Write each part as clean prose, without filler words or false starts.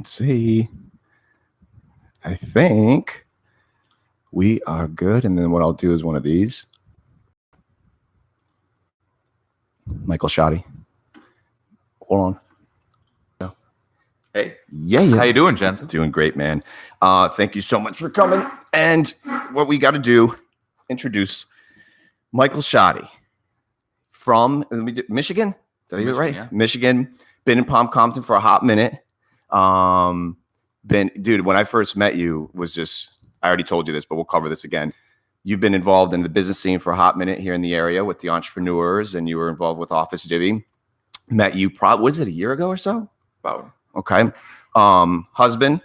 Let's see. I think we are good. And then what I'll do is one of these. Michael Schottey. Hold on. Hey. Yeah. How you doing, Chenzo? Doing great, man. Thank you so much for coming. And what we got to do, introduce Michael Schottey from Michigan. Did I get it right? Yeah. Michigan. Been in Palm Compton for a hot minute. Dude, when I first met you was just, I already told you this, but we'll cover this again. You've been involved in the business scene for a hot minute here in the area with the entrepreneurs, and you were involved with Office Divvy. Met you was it a year ago or so? About. Okay. Husband,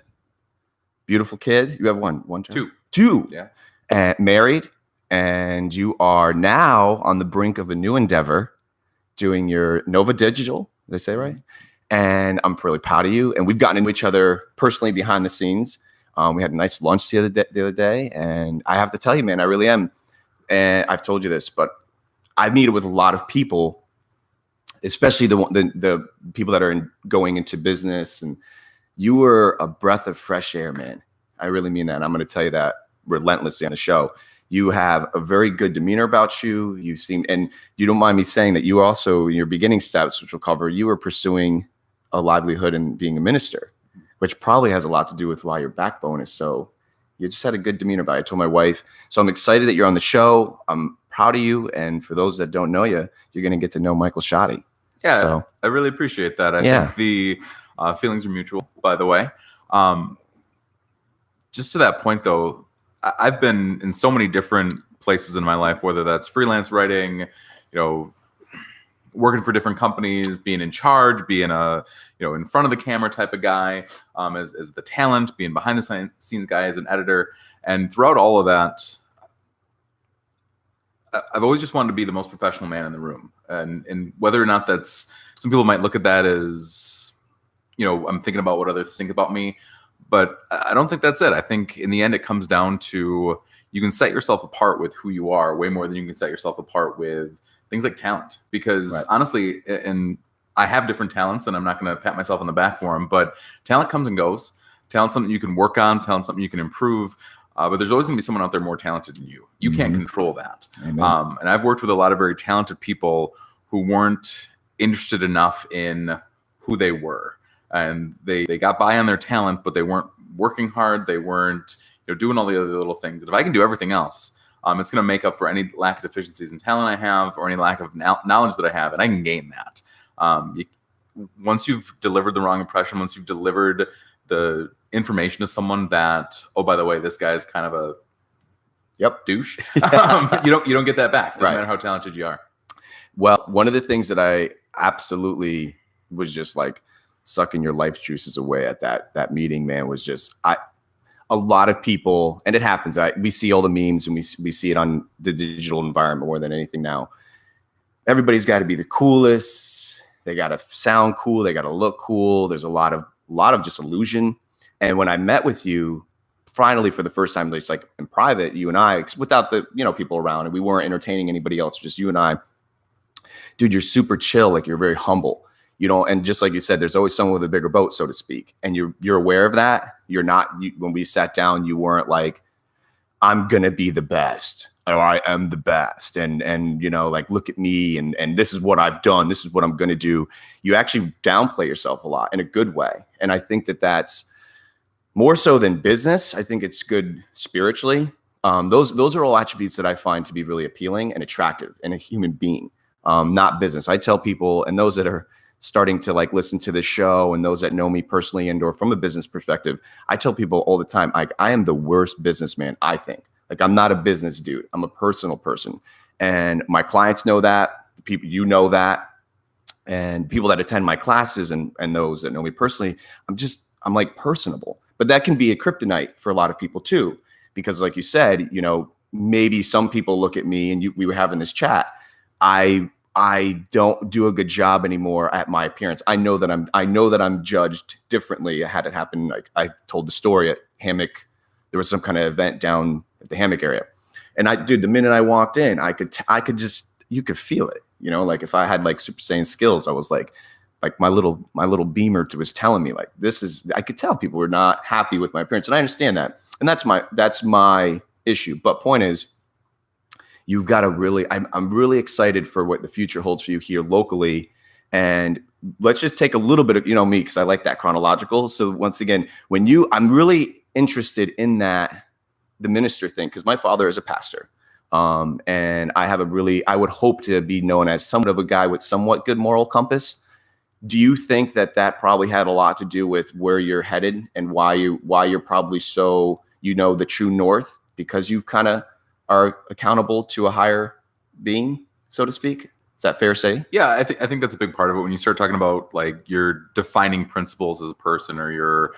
beautiful kid. You have one child? Two. Yeah. And married, and you are now on the brink of a new endeavor, doing your Nova Digital. Did I say right? And I'm really proud of you. And we've gotten into each other personally behind the scenes. We had a nice lunch the other day, and I have to tell you, man, I really am. And I've told you this, but I've meted with a lot of people, especially the people that are going into business. And you were a breath of fresh air, man. I really mean that. And I'm going to tell you that relentlessly on the show. You have a very good demeanor about you. You seem, and you don't mind me saying that you also, in your beginning steps, which we'll cover, you were pursuing a livelihood and being a minister, which probably has a lot to do with why your backbone is so, you just had a good demeanor about it. I told my wife. So I'm excited that you're on the show. I'm proud of you. And for those that don't know you, you're going to get to know Michael Schottey. Yeah, so, I really appreciate that. I think the feelings are mutual, by the way. Just to that point, though, I've been in so many different places in my life, whether that's freelance writing, working for different companies, being in charge, being in front of the camera type of guy, as the talent, being behind the scenes guy as an editor. And throughout all of that, I've always just wanted to be the most professional man in the room. And whether or not that's, some people might look at that as, I'm thinking about what others think about me, but I don't think that's it. I think in the end, it comes down to, you can set yourself apart with who you are way more than you can set yourself apart with things like talent. Because honestly, and I have different talents, and I'm not going to pat myself on the back for them, but talent comes and goes. Talent's something you can work on. Talent's something you can improve. But there's always going to be someone out there more talented than you. You can't control that. And I've worked with a lot of very talented people who weren't interested enough in who they were. And they got by on their talent, but they weren't working hard. They weren't doing all the other little things. And if I can do everything else, it's going to make up for any lack of deficiencies in talent I have, or any lack of knowledge that I have. And I can gain that. Once you've delivered the wrong impression, once you've delivered the information to someone that, oh, by the way, this guy's kind of a douche, you don't get that back. Doesn't matter how talented you are. Well, one of the things that I absolutely was just like sucking your life juices away at that meeting, man, was just a lot of people, and it happens. We see all the memes, and we see it on the digital environment more than anything now. Everybody's got to be the coolest. They got to sound cool. They got to look cool. There's a lot of just illusion. And when I met with you, finally for the first time, just like in private, you and I, without the people around, and we weren't entertaining anybody else, just you and I. Dude, you're super chill. Like, you're very humble. And just like you said, there's always someone with a bigger boat, so to speak. And you're aware of that. You're not, when we sat down, you weren't like, I'm going to be the best, or I am the best. And like, look at me. And this is what I've done. This is what I'm going to do. You actually downplay yourself a lot in a good way. And I think that that's more so than business. I think it's good spiritually. Those are all attributes that I find to be really appealing and attractive in a human being, not business. I tell people, and those that are starting to like listen to this show, and those that know me personally and or from a business perspective, I tell people all the time, like, I am the worst businessman, I think. Like, I'm not a business dude. I'm a personal person. And my clients know that. People, know that. And people that attend my classes and those that know me personally, I'm like personable. But that can be a kryptonite for a lot of people too. Because like you said, maybe some people look at me, and we were having this chat. I don't do a good job anymore at my appearance. I know that I'm judged differently. I had it happen. Like, I told the story at Hammock. There was some kind of event down at the Hammock area. And the minute I walked in, I could just, you could feel it, like if I had like Super Saiyan skills, I was like, like my little Beamer was telling me like, I could tell people were not happy with my appearance, and I understand that, and that's my issue. But point is, you've got to really, I'm really excited for what the future holds for you here locally. And let's just take a little bit of, me, because I like that chronological. So once again, I'm really interested in that, the minister thing, because my father is a pastor. And I would hope to be known as somewhat of a guy with somewhat good moral compass. Do you think that probably had a lot to do with where you're headed and why you're probably so, the true north, because you kind of are accountable to a higher being, so to speak? Is that fair to say? Yeah, I think that's a big part of it. When you start talking about like your defining principles as a person, or your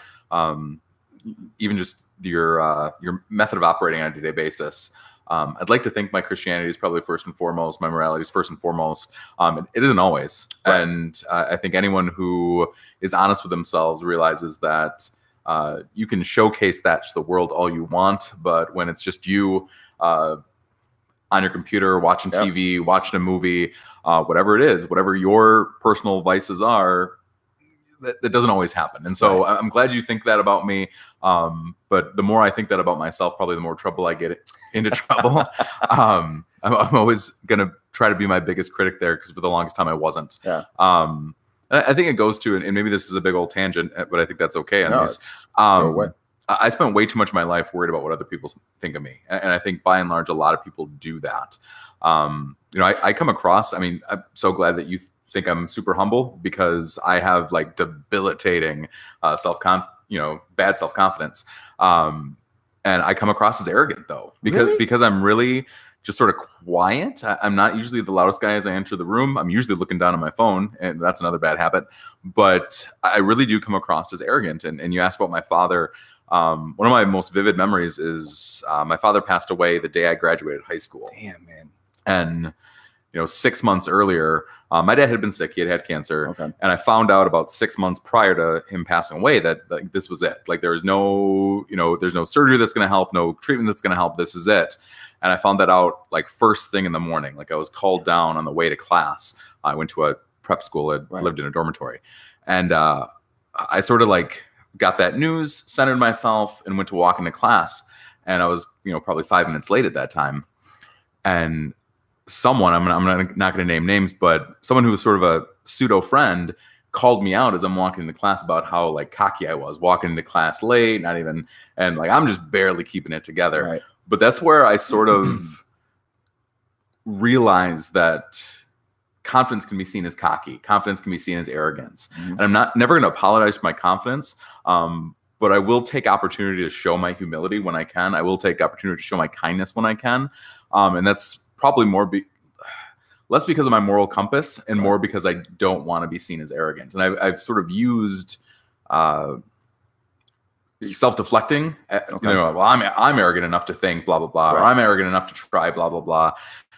even just your method of operating on a day-to-day basis. I'd like to think my Christianity is probably first and foremost. My morality is first and foremost. It isn't always. Right. And I think anyone who is honest with themselves realizes that you can showcase that to the world all you want, but when it's just you on your computer, watching TV, watching a movie, whatever it is, whatever your personal vices are, that doesn't always happen. And so I'm glad you think that about me. But the more I think that about myself, probably the more trouble I get into trouble. I'm always going to try to be my biggest critic there, because for the longest time I wasn't. Yeah. I think it goes to, and maybe this is a big old tangent, but I think that's okay. I spent way too much of my life worried about what other people think of me. And I think by and large, a lot of people do that. I come across, I'm so glad that you think I'm super humble, because I have like debilitating bad self-confidence. And I come across as arrogant though, because I'm really just sort of quiet. I'm not usually the loudest guy as I enter the room. I'm usually looking down at my phone, and that's another bad habit. But I really do come across as arrogant. And you asked about my father. One of my most vivid memories is my father passed away the day I graduated high school. Damn, man. And 6 months earlier, my dad had been sick. He had cancer. Okay. And I found out about 6 months prior to him passing away that like, this was it. Like there's no surgery that's going to help, no treatment that's going to help. This is it. And I found that out like first thing in the morning. Like I was called down on the way to class. I went to a prep school. I lived in a dormitory. And I sort of like got that news, centered myself, and went to walk into class. And I was, probably 5 minutes late at that time. And someone, I'm not going to name names, but someone who was sort of a pseudo friend called me out as I'm walking into class about how like cocky I was, walking into class late, and like I'm just barely keeping it together. Right. But that's where I sort of realized that confidence can be seen as cocky. Confidence can be seen as arrogance. Mm-hmm. And I'm never going to apologize for my confidence. But I will take opportunity to show my humility when I can. I will take opportunity to show my kindness when I can. And that's probably less because of my moral compass and more because I don't want to be seen as arrogant. And I've sort of used self-deflecting. Well, I'm arrogant enough to think blah blah blah, or I'm arrogant enough to try blah blah blah.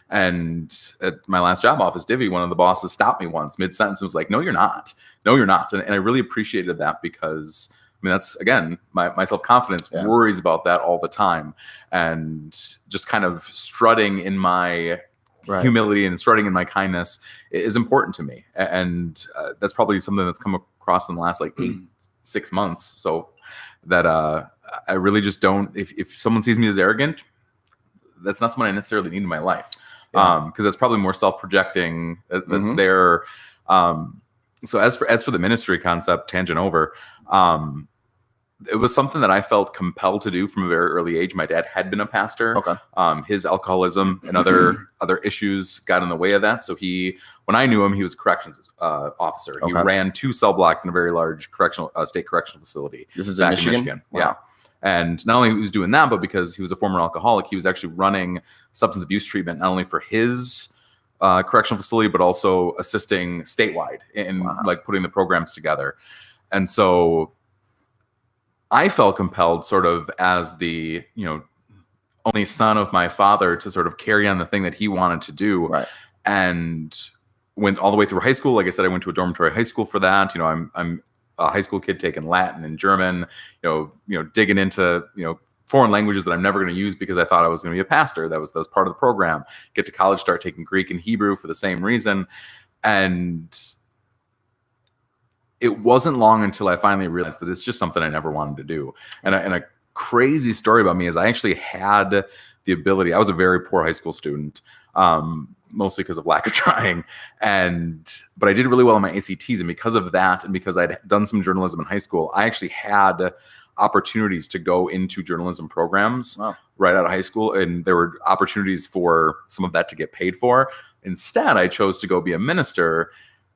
And at my last job office, Divvy, one of the bosses stopped me once mid-sentence and was like, "No, you're not. No, you're not." And I really appreciated that, because that's, again, my self-confidence worries about that all the time. And just kind of strutting in my humility and strutting in my kindness is important to me. And that's probably something that's come across in the last 6 months. So that I really just don't, if someone sees me as arrogant, that's not someone I necessarily need in my life. Because that's probably more self-projecting. That's there. So as for the ministry concept, tangent over, it was something that I felt compelled to do from a very early age. My dad had been a pastor. Okay. His alcoholism and other issues got in the way of that. So when I knew him, he was a corrections officer. Okay. He ran 2 cell blocks in a very large state correctional facility. This is in Michigan? Wow. Yeah. And not only he was doing that, but because he was a former alcoholic, he was actually running substance abuse treatment, not only for his correctional facility, but also assisting statewide in like putting the programs together. And so I felt compelled, sort of as the only son of my father, to sort of carry on the thing that he wanted to do. Right. And went all the way through high school. Like I said, I went to a dormitory high school for that. I'm a high school kid taking Latin and German. Digging into foreign languages that I'm never going to use because I thought I was going to be a pastor. That was part of the program. Get to college, start taking Greek and Hebrew for the same reason. And it wasn't long until I finally realized that it's just something I never wanted to do. And a crazy story about me is I actually had the ability. I was a very poor high school student, mostly because of lack of trying. But I did really well in my ACTs. And because of that, and because I'd done some journalism in high school, I actually had opportunities to go into journalism programs right out of high school. And there were opportunities for some of that to get paid for. Instead, I chose to go be a minister.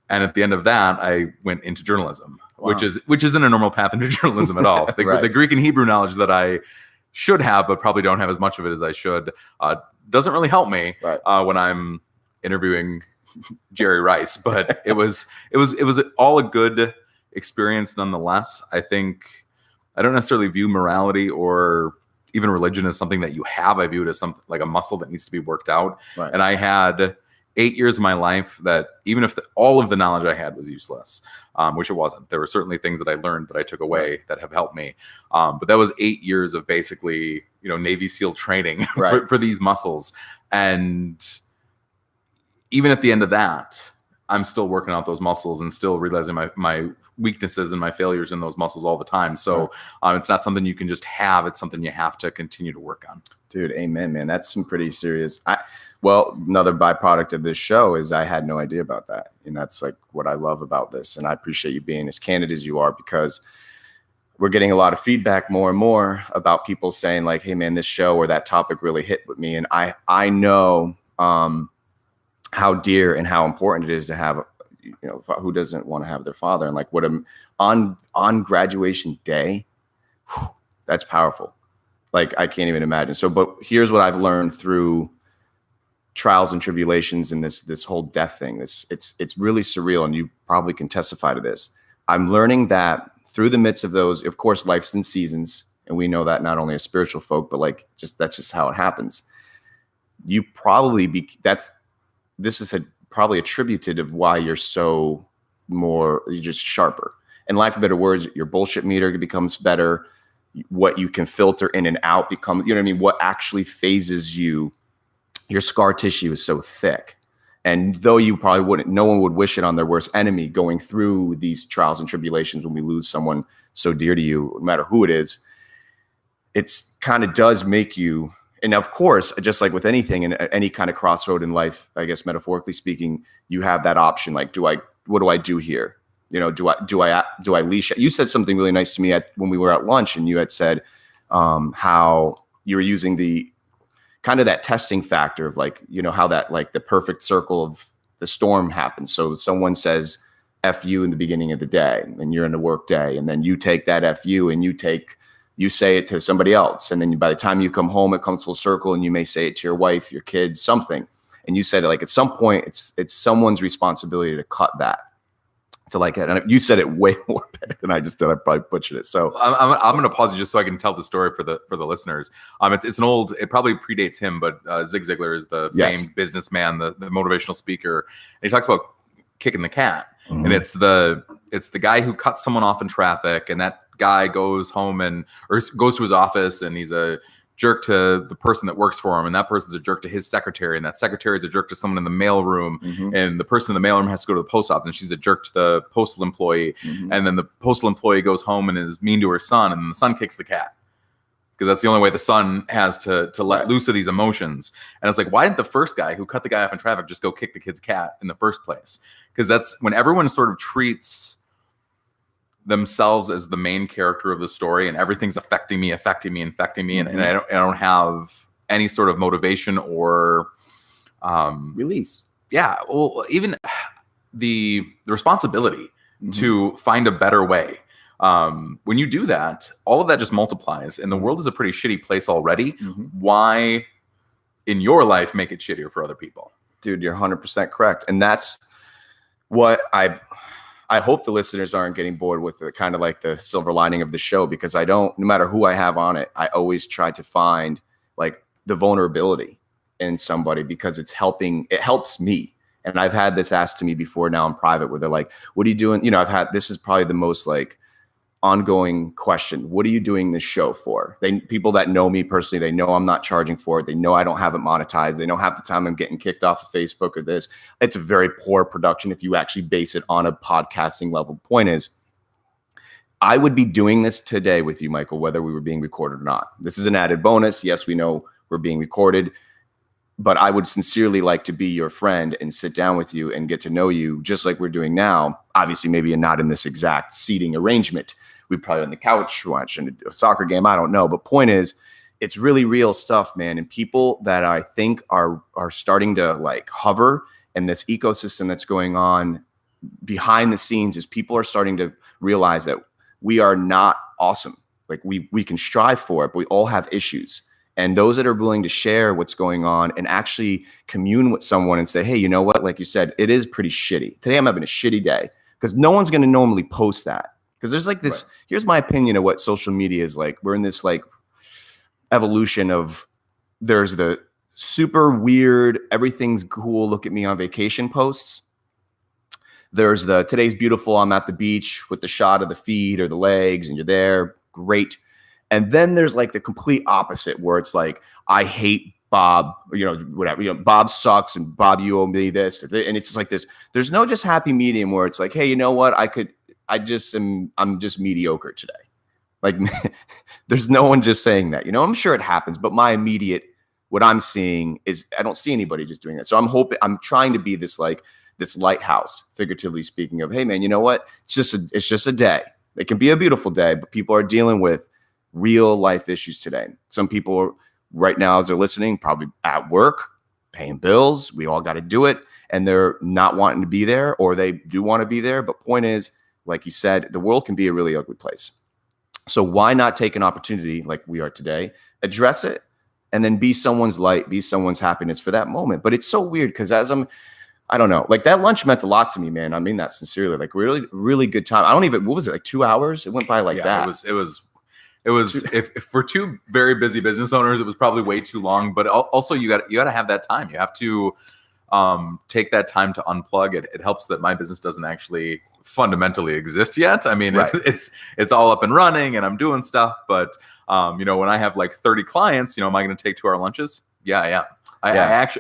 And at the end of that, I went into journalism, which isn't a normal path into journalism at all. The Greek and Hebrew knowledge that I should have, but probably don't have as much of it as I should, doesn't really help me when I'm interviewing Jerry Rice. But it was all a good experience nonetheless. I think I don't necessarily view morality or even religion as something that you have. I view it as something like a muscle that needs to be worked out. Right. And I had 8 years of my life that even if all of the knowledge I had was useless, which it wasn't. There were certainly things that I learned that I took away that have helped me. But that was 8 years of basically, Navy SEAL training for these muscles. And even at the end of that, I'm still working out those muscles and still realizing my weaknesses and my failures in those muscles all the time. So it's not something you can just have. It's something you have to continue to work on. Dude, amen, man. That's some pretty serious. Well, another byproduct of this show is I had no idea about that. And that's like what I love about this. And I appreciate you being as candid as you are, because we're getting a lot of feedback more and more about people saying like, hey, man, this show or that topic really hit with me. And I know how dear and how important it is to have, who doesn't want to have their father, and like what on graduation day, that's powerful. Like I can't even imagine. So, but here's what I've learned through trials and tribulations and this whole death thing. It's really surreal, and you probably can testify to this. I'm learning that through the midst of those, of course, life's in seasons, and we know that not only as spiritual folk, but like that's just how it happens. You probably this is probably attributed of why you're you're just sharper. In lack of better words, your bullshit meter becomes better. What you can filter in and out becomes, what actually phases you. Your scar tissue is so thick. And though you probably no one would wish it on their worst enemy going through these trials and tribulations when we lose someone so dear to you, no matter who it is, it's kind of does make you. And of course, just like with anything in any kind of crossroad in life, I guess metaphorically speaking, you have that option. Like, what do I do here? Do I leash? You said something really nice to me when we were at lunch, and you had said how you were using the kind of that testing factor of like, how that like the perfect circle of the storm happens. So someone says F you in the beginning of the day, and you're in a work day, and then you take that F you and you say it to somebody else. And then by the time you come home, it comes full circle, and you may say it to your wife, your kids, something. And you said like, at some point it's someone's responsibility to cut that. To like it. And you said it way more better than I just did. I probably butchered it. So I'm going to pause you just so I can tell the story for the listeners. It's an old, it probably predates him, but Zig Ziglar is the famed businessman, the motivational speaker. And he talks about kicking the cat. Mm-hmm. And it's the guy who cuts someone off in traffic, and that guy goes home or goes to his office, and he's a jerk to the person that works for him, and that person's a jerk to his secretary, and that secretary is a jerk to someone in the mail room, and the person in the mail room has to go to the post office, and she's a jerk to the postal employee, and then the postal employee goes home and is mean to her son, and the son kicks the cat, because that's the only way the son has to let loose of these emotions. And it's like, why didn't the first guy who cut the guy off in traffic just go kick the kid's cat in the first place? Because that's when everyone sort of treats themselves as the main character of the story, and everything's affecting me, and I don't have any sort of motivation or release. Yeah, well, even the responsibility to find a better way. When you do that, all of that just multiplies, and the world is a pretty shitty place already. Why, in your life, make it shittier for other people? Dude, you're 100% correct, and that's what I hope the listeners aren't getting bored with the kind of like the silver lining of the show, because no matter who I have on it, I always try to find like the vulnerability in somebody, because it helps me. And I've had this asked to me before now in private, where they're like, what are you doing? This is probably the most like ongoing question. What are you doing this show for? People that know me personally, they know I'm not charging for it. They know I don't have it monetized. They know half the time I'm getting kicked off of Facebook or this. It's a very poor production if you actually base it on a podcasting level. Point is, I would be doing this today with you, Michael, whether we were being recorded or not. This is an added bonus. Yes, we know we're being recorded, but I would sincerely like to be your friend and sit down with you and get to know you just like we're doing now. Obviously, maybe not in this exact seating arrangement. We'd probably on the couch watching a soccer game. I don't know. But point is, it's really real stuff, man. And people that I think are starting to like hover in this ecosystem that's going on behind the scenes is people are starting to realize that we are not awesome. Like we can strive for it, but we all have issues. And those that are willing to share what's going on and actually commune with someone and say, hey, you know what? Like you said, it is pretty shitty. Today I'm having a shitty day because no one's going to normally post that. Because there's like this, here's my opinion of what social media is like. We're in this like evolution of there's the super weird, everything's cool, look at me on vacation posts. There's the today's beautiful, I'm at the beach with the shot of the feet or the legs and you're there, great. And then there's like the complete opposite where it's like, I hate Bob, or, whatever, Bob sucks and Bob, you owe me this. And it's just like this, there's no just happy medium where it's like, hey, you know what? I'm just mediocre today. Like there's no one just saying that, I'm sure it happens, but my immediate, what I'm seeing is I don't see anybody just doing that. So I'm trying to be this lighthouse, figuratively speaking, of, hey man, you know what? It's just a day. It can be a beautiful day, but people are dealing with real life issues today. Some people right now, as they're listening, probably at work, paying bills. We all got to do it. And they're not wanting to be there, or they do want to be there. But point is, like you said, the world can be a really ugly place. So why not take an opportunity like we are today, address it, and then be someone's light, be someone's happiness for that moment. But it's so weird because I don't know, like that lunch meant a lot to me, man. I mean that sincerely, like really, really good time. What was it, like 2 hours? It went by like that. It was if for two very busy business owners, it was probably way too long, but also you got to have that time. You have to take that time to unplug. It helps that my business doesn't actually fundamentally exist yet. I mean, right. it's all up and running and I'm doing stuff, but when I have like 30 clients, am I going to take 2 hour lunches? Yeah, I am.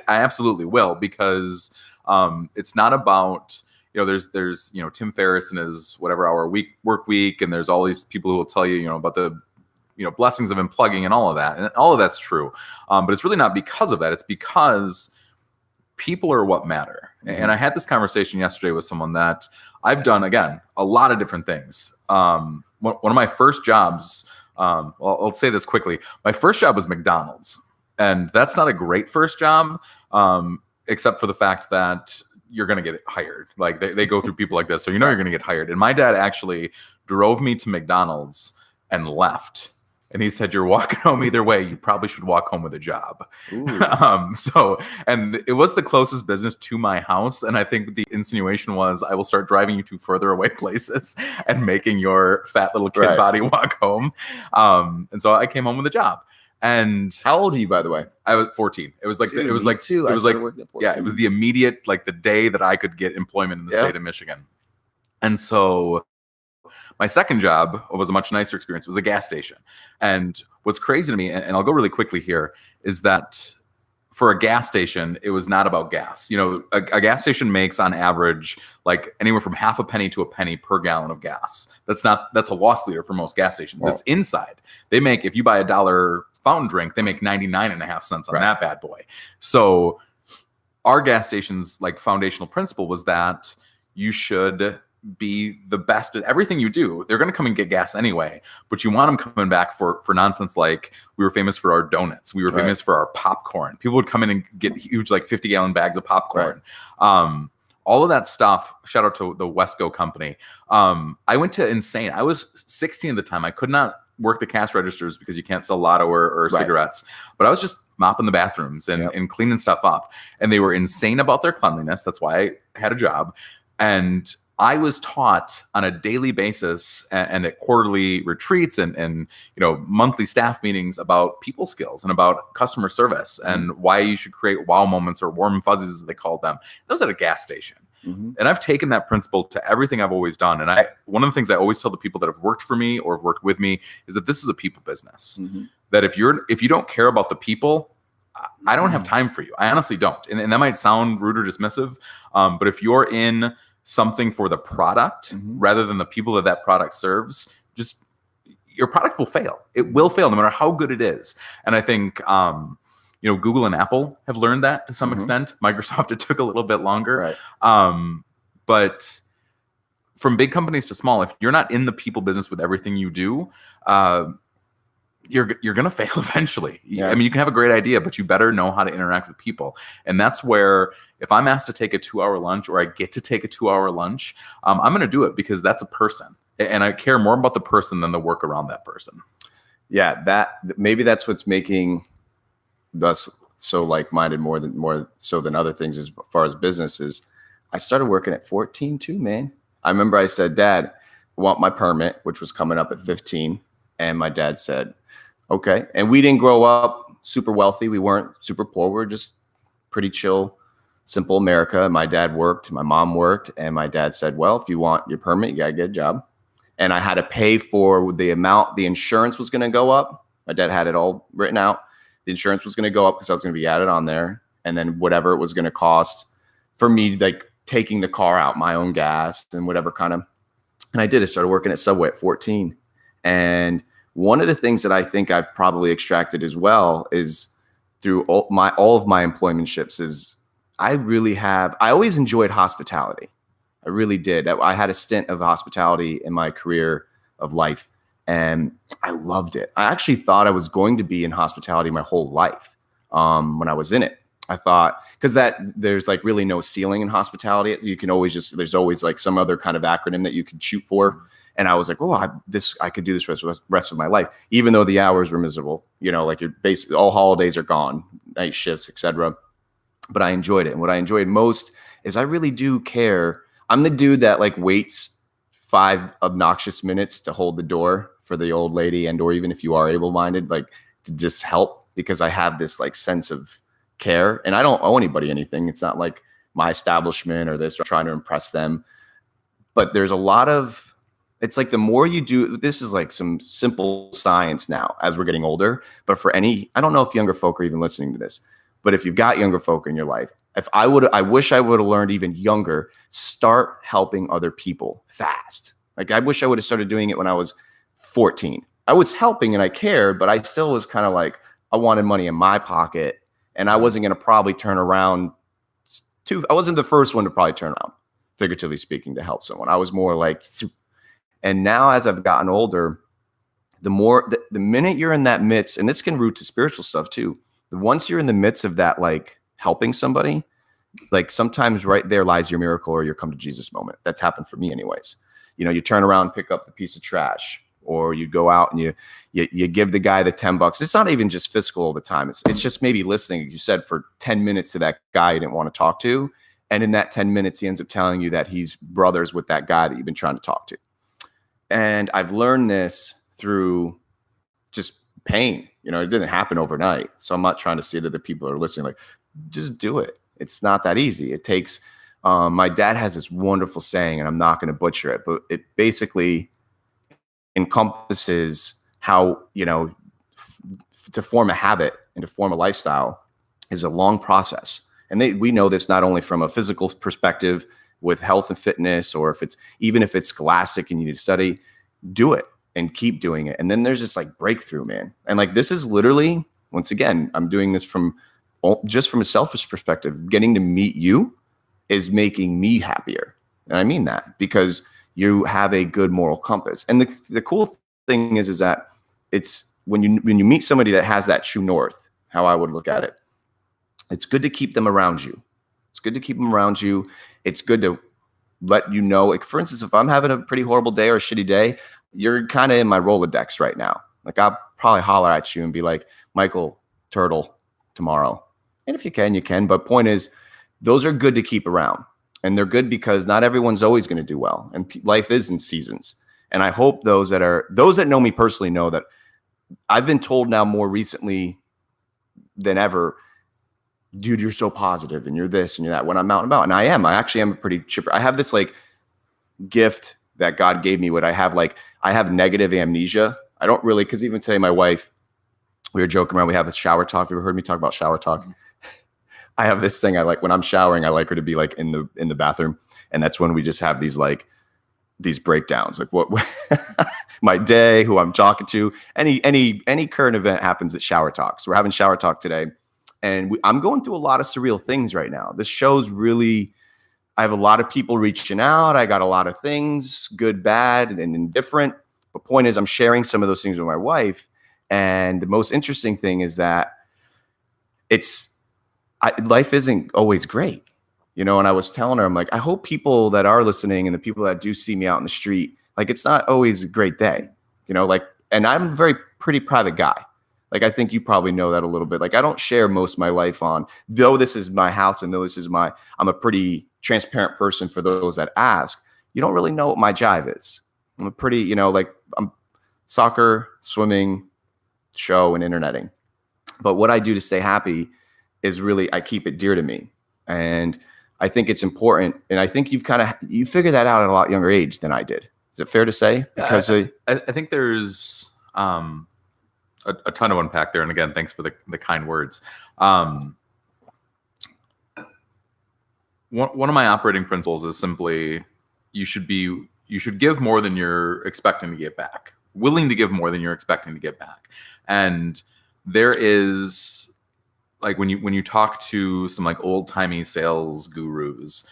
I absolutely will, because it's not about, there's Tim Ferriss and his whatever hour work week, and there's all these people who will tell you, about the blessings of unplugging and all of that, and all of that's true. But it's really not because of that. It's because people are what matter. Mm-hmm. And I had this conversation yesterday with someone that I've done, again, a lot of different things. One of my first jobs, I'll say this quickly. My first job was McDonald's, and that's not a great first job, except for the fact that you're going to get hired. Like they go through people like this, so you're going to get hired. And my dad actually drove me to McDonald's and left. And he said, you're walking home either way. You probably should walk home with a job. And it was the closest business to my house. And I think the insinuation was, I will start driving you to further away places and making your fat little kid body walk home. And so I came home with a job. And how old are you, by the way? I was 14. It was like, it was the immediate, like the day that I could get employment in the state of Michigan. And so my second job was a much nicer experience. It was a gas station. And what's crazy to me, and I'll go really quickly here, is that for a gas station, it was not about gas. A gas station makes on average like anywhere from half a penny to a penny per gallon of gas. That's a loss leader for most gas stations. It's inside. They make, if you buy $1 fountain drink, they make 99.5 cents on that bad boy. So our gas station's like foundational principle was that you should be the best at everything you do. They're going to come and get gas anyway, but you want them coming back for nonsense. Like we were famous for our donuts. We were famous for our popcorn. People would come in and get huge, like 50-gallon bags of popcorn. All of that stuff. Shout out to the Wesco company. I went to insane. I was 16 at the time. I could not work the cash registers because you can't sell lotto or cigarettes, but I was just mopping the bathrooms and cleaning stuff up. And they were insane about their cleanliness. That's why I had a job. And I was taught on a daily basis and at quarterly retreats and monthly staff meetings about people skills and about customer service and why you should create wow moments or warm fuzzies as they called them. That was at a gas station. Mm-hmm. And I've taken that principle to everything I've always done. And one of the things I always tell the people that have worked for me or have worked with me is that this is a people business. Mm-hmm. That if you don't care about the people, I don't have time for you. I honestly don't. And that might sound rude or dismissive, but if you're in something for the product rather than the people that product serves, just your product will fail. It will fail no matter how good it is. And I think Google and Apple have learned that to some extent. Microsoft, it took a little bit longer. Right. But from big companies to small, if you're not in the people business with everything you do, you're going to fail eventually. Yeah. I mean, you can have a great idea, but you better know how to interact with people. And that's where if I'm asked to take a 2-hour lunch or I get to take a 2-hour lunch, I'm going to do it because that's a person. And I care more about the person than the work around that person. Yeah, maybe that's what's making us so like-minded more so than other things as far as business is. I started working at 14 too, man. I remember I said, Dad, I want my permit, which was coming up at 15. And my dad said, okay. And we didn't grow up super wealthy. We weren't super poor. We were just pretty chill, simple America. My dad worked, my mom worked. And my dad said, well, if you want your permit, you got to get a job. And I had to pay for the amount the insurance was going to go up. My dad had it all written out. The insurance was going to go up because I was going to be added on there. And then whatever it was going to cost for me, like taking the car out, my own gas and whatever kind of. And I did. I started working at Subway at 14. And one of the things that I think I've probably extracted as well is through all of my employmentships is I always enjoyed hospitality. I really did. I had a stint of hospitality in my career of life and I loved it. I actually thought I was going to be in hospitality my whole life when I was in it. I thought, because there's like really no ceiling in hospitality. You can always there's always like some other kind of acronym that you could shoot for. And I was like, oh, I could do this rest of my life, even though the hours were miserable. Like you're basically all holidays are gone, night shifts, etc. But I enjoyed it. And what I enjoyed most is I really do care. I'm the dude that like waits 5 obnoxious minutes to hold the door for the old lady, and or even if you are able-minded, like to just help, because I have this like sense of care, and I don't owe anybody anything. It's not like my establishment or this or trying to impress them. But there's a lot of. It's like the more you do, this is like some simple science now as we're getting older. But for I don't know if younger folk are even listening to this, but if you've got younger folk in your life, I wish I would have learned even younger, start helping other people fast. Like I wish I would have started doing it when I was 14. I was helping and I cared, but I still was kind of like, I wanted money in my pocket and I wasn't going to probably turn around. I wasn't the first one to probably turn around, figuratively speaking, to help someone. I was more like, and now as I've gotten older, the minute you're in that midst, and this can root to spiritual stuff too. Once you're in the midst of that, like helping somebody, like sometimes right there lies your miracle or your come to Jesus moment. That's happened for me anyways. You turn around, pick up the piece of trash, or you go out and you give the guy the $10. It's not even just fiscal all the time. It's just maybe listening, like you said, for 10 minutes to that guy you didn't want to talk to. And in that 10 minutes, he ends up telling you that he's brothers with that guy that you've been trying to talk to. And I've learned this through just pain. It didn't happen overnight. So I'm not trying to say to the people that are listening, like, just do it. It's not that easy. It takes, my dad has this wonderful saying, and I'm not going to butcher it, but it basically encompasses how, to form a habit and to form a lifestyle is a long process. And we know this not only from a physical perspective, with health and fitness, or even if it's scholastic and you need to study, do it and keep doing it. And then there's this like breakthrough, man. And like, this is literally, once again, I'm doing this from a selfish perspective. Getting to meet you is making me happier. And I mean that because you have a good moral compass. And the cool thing is that it's when you meet somebody that has that true north, how I would look at it, it's good to keep them around you. It's good to keep them around you. It's good to let you know, like, for instance, if I'm having a pretty horrible day or a shitty day, you're kind of in my Rolodex right now. Like, I'll probably holler at you and be like, Michael, turtle tomorrow. And if you can, you can. But point is, those are good to keep around. And they're good because not everyone's always going to do well. And life is in seasons. And I hope those that know me personally know that I've been told now more recently than ever, dude, you're so positive and you're this and you're that when I'm out and about. And I actually am a pretty chipper. I have this like gift that God gave me. I have negative amnesia. I don't really, because even today, my wife, we were joking around. We have a shower talk. Have you ever heard me talk about shower talk? Mm-hmm. I have this thing I like when I'm showering. I like her to be like in the bathroom, and that's when we just have these breakdowns, like what my day, who I'm talking to, any current event happens at shower talk. So we're having shower talk today, and I'm going through a lot of surreal things right now. This show's really, I have a lot of people reaching out. I got a lot of things, good, bad, and indifferent. But point is, I'm sharing some of those things with my wife. And the most interesting thing is that life isn't always great, you know? And I was telling her, I'm like, I hope people that are listening and the people that do see me out in the street, like, it's not always a great day, you know, like, and I'm a very pretty private guy. Like, I think you probably know that a little bit. Like, I don't share most of my life though this is my house and though this is I'm a pretty transparent person for those that ask. You don't really know what my jive is. I'm a pretty, you know, like, I'm soccer, swimming, show, and interneting. But what I do to stay happy is really, I keep it dear to me. And I think it's important. And I think you figured that out at a lot younger age than I did. Is it fair to say? Because I think there's a ton of unpack there. And again, thanks for the kind words. One of my operating principles is simply, you should give more than you're expecting to get back. Willing to give more than you're expecting to get back. And there is, like, when you talk to some like old timey sales gurus,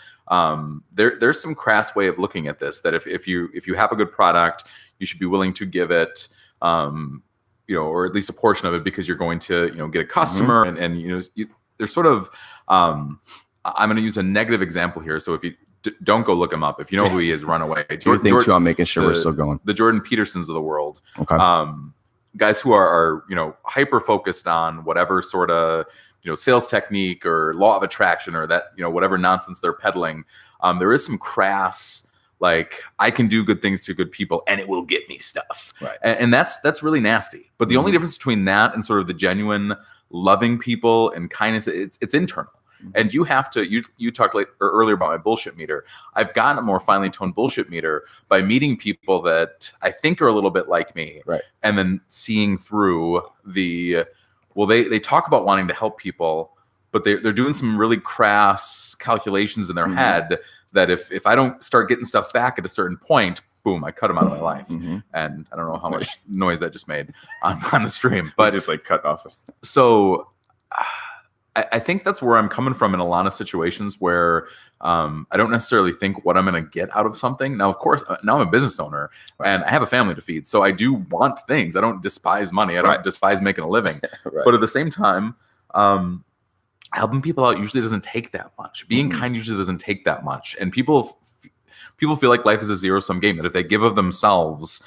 there's some crass way of looking at this, that if you have a good product, you should be willing to give it, you know, or at least a portion of it, because you're going to, you know, get a customer. Mm-hmm. and you know, there's sort of, I'm going to use a negative example here. So if you don't go look him up, if you know who he is, run away. I'm making sure we're still going. The Jordan Petersons of the world. Okay. Guys who are, you know, hyper focused on whatever sort of, you know, sales technique or law of attraction, or that, you know, whatever nonsense they're peddling. There is some crass, like, I can do good things to good people and it will get me stuff. Right. And that's really nasty. But the only difference between that and sort of the genuine loving people and kindness, it's internal. And you have to, you talked earlier about my bullshit meter. I've gotten a more finely toned bullshit meter by meeting people that I think are a little bit like me. Right. And then seeing through they talk about wanting to help people, but they're doing some really crass calculations in their head that if I don't start getting stuff back at a certain point, boom, I cut them out of my life. And I don't know how much noise that just made on the stream, but just like cut off. So I think that's where I'm coming from in a lot of situations where I don't necessarily think what I'm going to get out of something. Now, of course, now I'm a business owner and I have a family to feed. So I do want things. I don't despise money. I don't despise making a living. But at the same time, helping people out usually doesn't take that much. Being kind usually doesn't take that much. And people feel like life is a zero-sum game, that if they give of themselves,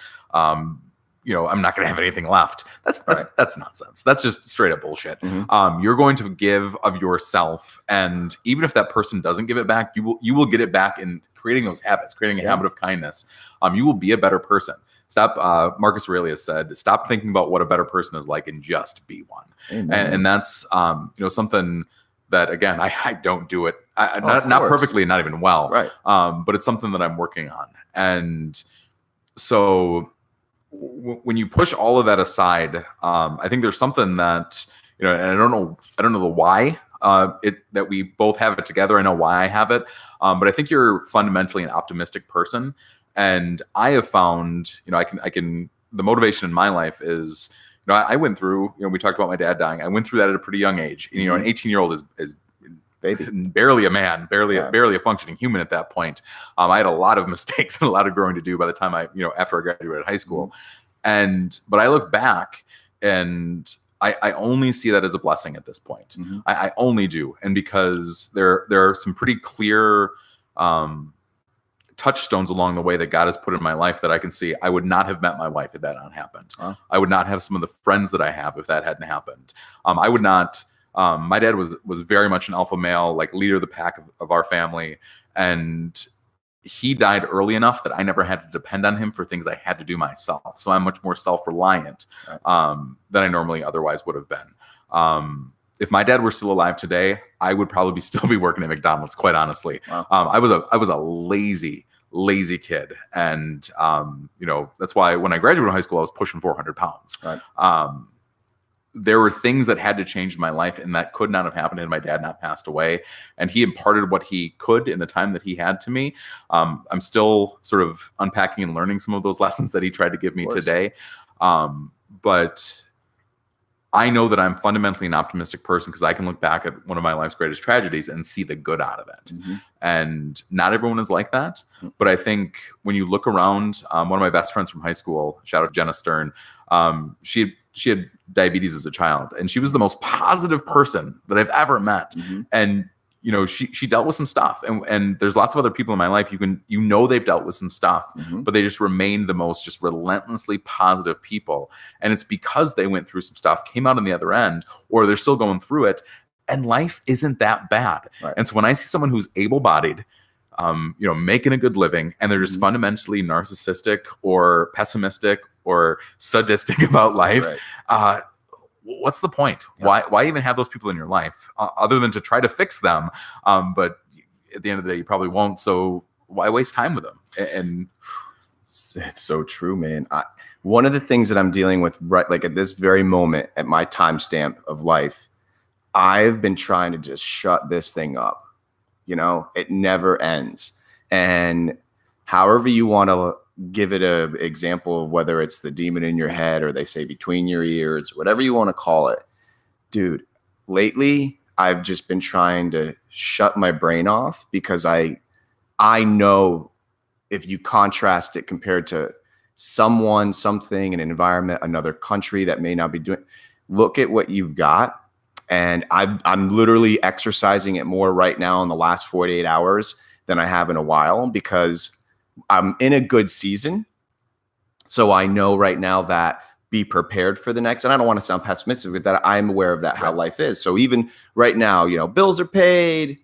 you know, I'm not going to have anything left. That's nonsense. That's just straight up bullshit. You're going to give of yourself, and even if that person doesn't give it back, you will get it back in creating those habits, creating a habit of kindness. You will be a better person. Stop. Marcus Aurelius said, "Stop thinking about what a better person is like, and just be one." And that's you know, something that, again, I don't do it. Not perfectly, not even well. Right. But it's something that I'm working on, and so. When you push all of that aside, I think there's something that, you know, and I don't know the why that we both have it together. I know why I have it, but I think you're fundamentally an optimistic person, and I have found, you know, I can the motivation in my life is, you know, I went through, you know, we talked about my dad dying. I went through that at a pretty young age. You know, an 18-year-old is barely a man, barely a functioning human at that point. I had a lot of mistakes and a lot of growing to do by the time after I graduated high school. But I look back and I only see that as a blessing at this point. I only do. And because there are some pretty clear touchstones along the way that God has put in my life that I can see. I would not have met my wife if that hadn't happened. I would not have some of the friends that I have if that hadn't happened. I would not. My dad was very much an alpha male, like leader of the pack of our family. And he died early enough that I never had to depend on him for things I had to do myself. So I'm much more self-reliant than I normally otherwise would have been. if my dad were still alive today, I would probably still be working at McDonald's, quite honestly. Wow. I was a lazy kid. And, that's why when I graduated high school, I was pushing 400 pounds. Right. There were things that had to change in my life, and that could not have happened had my dad not passed away. And he imparted what he could in the time that he had to me. I'm still sort of unpacking and learning some of those lessons that he tried to give me today. But I know that I'm fundamentally an optimistic person because I can look back at one of my life's greatest tragedies and see the good out of it. Mm-hmm. And not everyone is like that. Mm-hmm. But I think when you look around, one of my best friends from high school, shout out to Jenna Stern, she had diabetes as a child, and she was the most positive person that I've ever met. Mm-hmm. And she dealt with some stuff, and there's lots of other people in my life they've dealt with some stuff, mm-hmm. but they just remain the most just relentlessly positive people. And it's because they went through some stuff, came out on the other end, or they're still going through it, and life isn't that bad. Right. And so when I see someone who's able-bodied, making a good living, and they're just mm-hmm. fundamentally narcissistic or pessimistic or sadistic about life, right. What's the point? Yeah. Why even have those people in your life other than to try to fix them? But at the end of the day, you probably won't. So why waste time with them? And it's so true, man. One of the things that I'm dealing with right, like at this very moment, at my timestamp of life, I've been trying to just shut this thing up. It never ends. And however you want to give it an example of whether it's the demon in your head or they say between your ears, whatever you want to call it, dude, lately I've just been trying to shut my brain off because I know if you contrast it compared to someone, something, an environment, another country that may not be doing, look at what you've got. And I'm literally exercising it more right now in the last 48 hours than I have in a while because I'm in a good season. So I know right now that be prepared for the next, and I don't want to sound pessimistic with that. I'm aware of that, how life is. So even right now, bills are paid.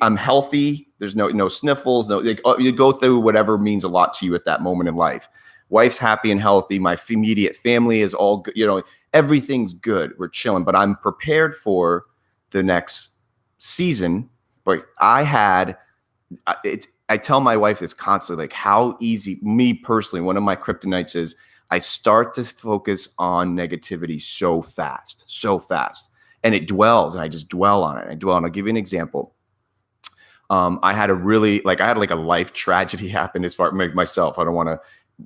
I'm healthy. There's no sniffles. You go through whatever means a lot to you at that moment in life. Wife's happy and healthy. My immediate family is all good. Everything's good. We're chilling, but I'm prepared for the next season. But I tell my wife this constantly, like how easy, me personally, one of my kryptonites is I start to focus on negativity so fast. And it dwells, and I just dwell on it. I'll give you an example. I had a life tragedy happen as far as myself.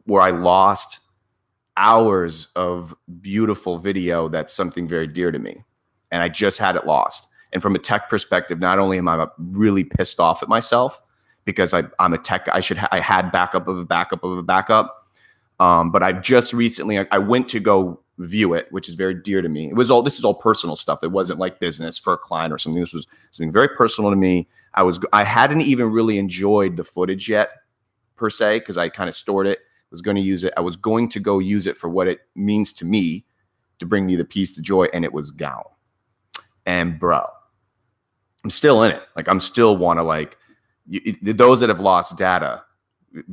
Where I lost hours of beautiful video that's something very dear to me. And I just had it lost. And from a tech perspective, not only am I really pissed off at myself because I'm a tech, I had backup of a backup of a backup. But I've just recently, I went to go view it, which is very dear to me. This is all personal stuff. It wasn't like business for a client or something. This was something very personal to me. I hadn't even really enjoyed the footage yet per se, because I kind of stored it. Was going to use it. I was going to go use it for what it means to me to bring me the peace, the joy, and it was gone. And bro, I'm still in it. Like I'm still want to those that have lost data,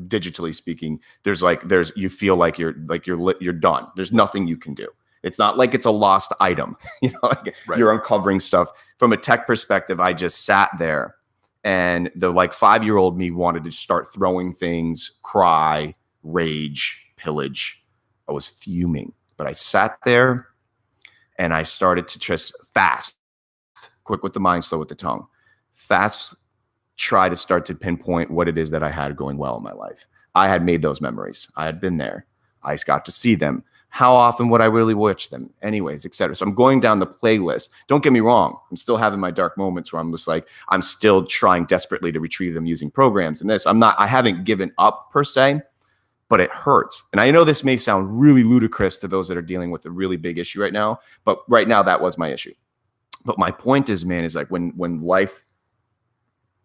digitally speaking, you feel like you're done. There's nothing you can do. It's not like it's a lost item. Right. You're uncovering stuff. From a tech perspective, I just sat there, and the 5-year-old me wanted to start throwing things, cry, rage, pillage. I was fuming, but I sat there and I started to just fast, quick with the mind, slow with the tongue, fast, try to start to pinpoint what it is that I had going well in my life. I had made those memories. I had been there. I got to see them. How often would I really watch them? Anyways, etc. So I'm going down the playlist. Don't get me wrong. I'm still having my dark moments where I'm just I'm still trying desperately to retrieve them using programs and this. I haven't given up per se, but it hurts. And I know this may sound really ludicrous to those that are dealing with a really big issue right now, but right now that was my issue. But my point is, man, is when life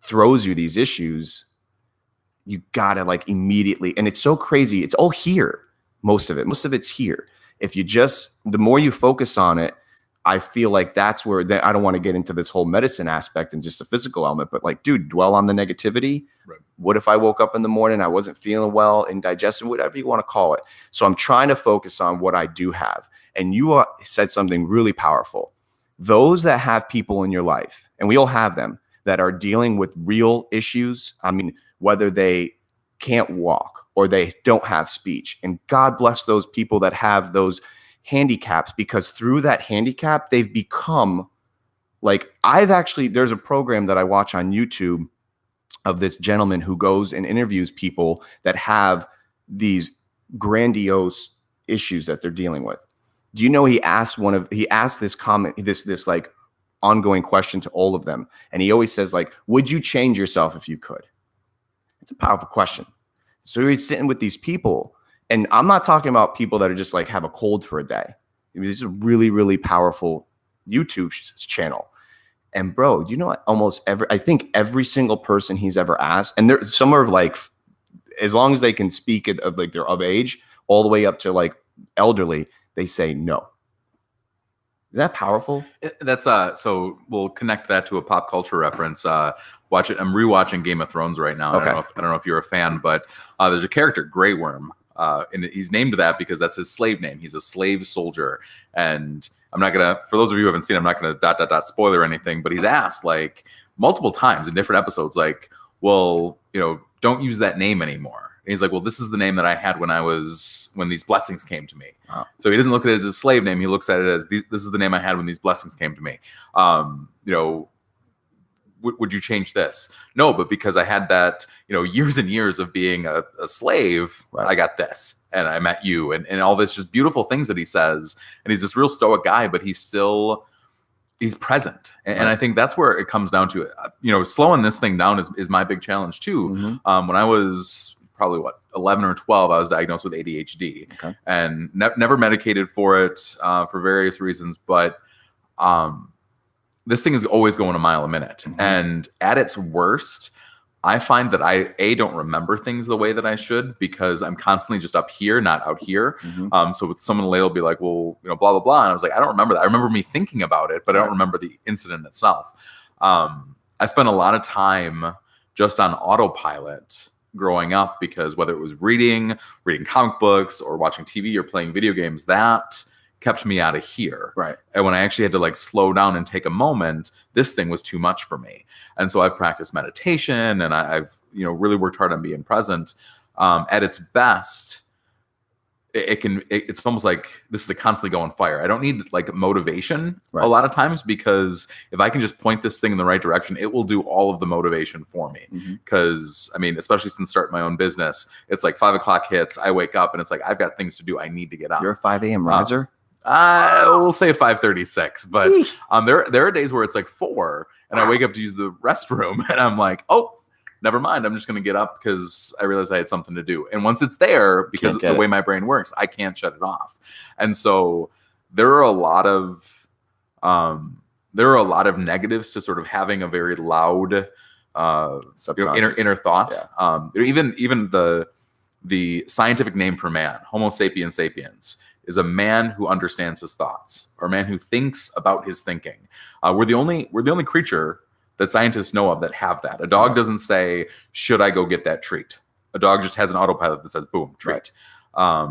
throws you these issues, you gotta immediately, and it's so crazy. It's all here. Most of it's here. If you the more you focus on it, I feel like that's where I don't want to get into this whole medicine aspect and just the physical element, but dude, dwell on the negativity. Right. What if I woke up in the morning, I wasn't feeling well, indigestion, whatever you want to call it. So I'm trying to focus on what I do have. And you said something really powerful. those that have people in your life, and we all have them, that are dealing with real issues. I mean, whether they can't walk or they don't have speech. And God bless those people that have those handicaps, because through that handicap, they've become like, there's a program that I watch on YouTube of this gentleman who goes and interviews people that have these grandiose issues that they're dealing with. Do you know he asked this like ongoing question to all of them, and he always says, like, would you change yourself if you could? It's a powerful question. So he's sitting with these people, and I'm not talking about people that are just like have a cold for a day. I mean, this is a really, really powerful YouTube channel. And bro, you know what? I think every single person he's ever asked, and some are like, as long as they can speak of like they're of age, all the way up to like elderly, they say no. Is that powerful? That's so we'll connect that to a pop culture reference. Watch it. I'm rewatching Game of Thrones right now. Okay. I don't know if you're a fan, but there's a character, Grey Worm, and he's named that because that's his slave name. He's a slave soldier, and I'm not gonna, for those of you who haven't seen it, I'm not gonna spoiler anything, but he's asked like multiple times in different episodes, like, well, don't use that name anymore. And he's like, well, this is the name that I had when these blessings came to me. Wow. So he doesn't look at it as his slave name. He looks at it as this is the name I had when these blessings came to me. Would you change this? No, but because I had that, years and years of being a slave, right, I got this, and I met you, and all this just beautiful things that he says. And he's this real stoic guy, but he's present. And I think that's where it comes down to it. Slowing this thing down is my big challenge too. Mm-hmm. When I was probably 11 or 12, I was diagnosed with ADHD, okay, and never medicated for it for various reasons. But this thing is always going a mile a minute. Mm-hmm. And at its worst, I find that I don't remember things the way that I should, because I'm constantly just up here, not out here. Mm-hmm. So with someone later will be like, well, blah, blah, blah. And I was like, I don't remember that. I remember me thinking about it, but I don't remember the incident itself. I spent a lot of time just on autopilot growing up, because whether it was reading comic books or watching TV or playing video games, that kept me out of here. Right. And when I actually had to like slow down and take a moment, this thing was too much for me. And so I've practiced meditation, and I've really worked hard on being present. At its best, it's almost like this is a constantly going fire. I don't need like motivation a lot of times, because if I can just point this thing in the right direction, it will do all of the motivation for me. Because especially since starting my own business, it's like 5 o'clock hits, I wake up and it's like, I've got things to do. I need to get up. You're a 5 a.m. riser? We'll say 5:36, but there are days where it's like 4 and I wake up to use the restroom and I'm like, oh, never mind. I'm just going to get up because I realized I had something to do. And once it's there, because of the way my brain works, I can't shut it off. And so there are a lot of negatives to sort of having a very loud inner thought. Yeah. Even the scientific name for man, Homo sapiens sapiens, is a man who understands his thoughts, or a man who thinks about his thinking. We're the only creature that scientists know of that have that. A dog doesn't say, should I go get that treat? A dog just has an autopilot that says, boom, treat. Right.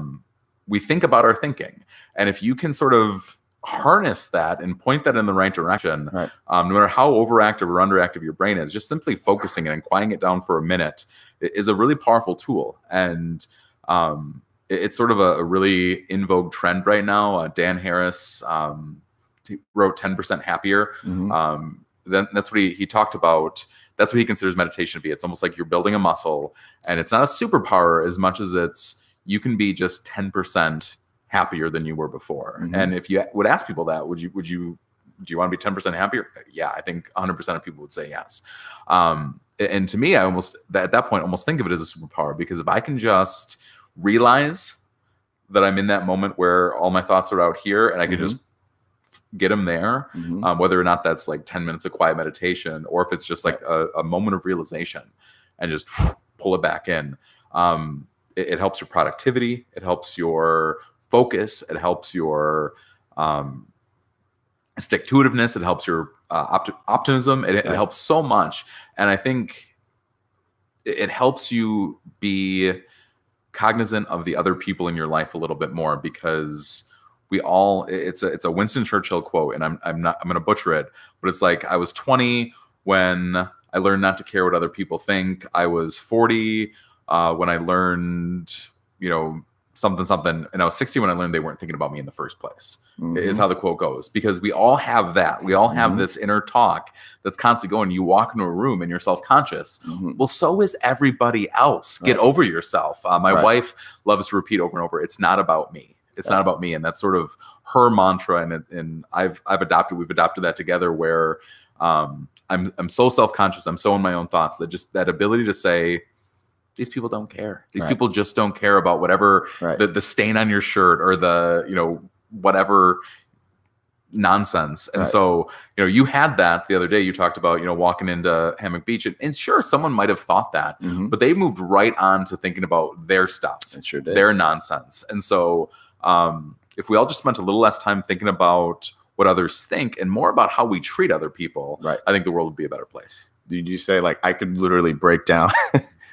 We think about our thinking. And if you can sort of harness that and point that in the right direction, right, no matter how overactive or underactive your brain is, just simply focusing and quieting it down for a minute is a really powerful tool. And it's sort of a really in vogue trend right now. Dan Harris wrote 10% Happier. Mm-hmm. Then that's what he talked about. That's what he considers meditation to be. It's almost like you're building a muscle, and it's not a superpower as much as it's you can be just 10% happier than you were before. Mm-hmm. And if you would ask people that, do you want to be 10% happier? Yeah, I think 100% of people would say yes. And to me, I almost at that point almost think of it as a superpower, because if I can just realize that I'm in that moment where all my thoughts are out here, and I can just get them there, whether or not that's like 10 minutes of quiet meditation, or if it's just like a moment of realization and just pull it back in. It helps your productivity. It helps your focus. It helps your stick-to-itiveness. It helps your optimism. It helps so much. And I think it helps you be cognizant of the other people in your life a little bit more, because it's a Winston Churchill quote, and I'm going to butcher it, but it's like, I was 20 when I learned not to care what other people think. I was 40 when I learned, something, and I was 60 when I learned they weren't thinking about me in the first place. Is how the quote goes, because we all have that. We all have this inner talk that's constantly going. You walk into a room and you're self-conscious. Well, so is everybody else. Get over yourself. My wife loves to repeat over and over, it's not about me. It's not about me. And that's sort of her mantra. And we've adopted that together, where I'm so self-conscious. I'm so in my own thoughts that just that ability to say, these people don't care. These people just don't care about whatever the stain on your shirt or the, whatever nonsense. And so, you had that the other day. You talked about, walking into Hammock Beach, and sure, someone might have thought that, but they moved right on to thinking about their stuff, their nonsense. And so, if we all just spent a little less time thinking about what others think and more about how we treat other people, I think the world would be a better place. Did you say, like, I could literally break down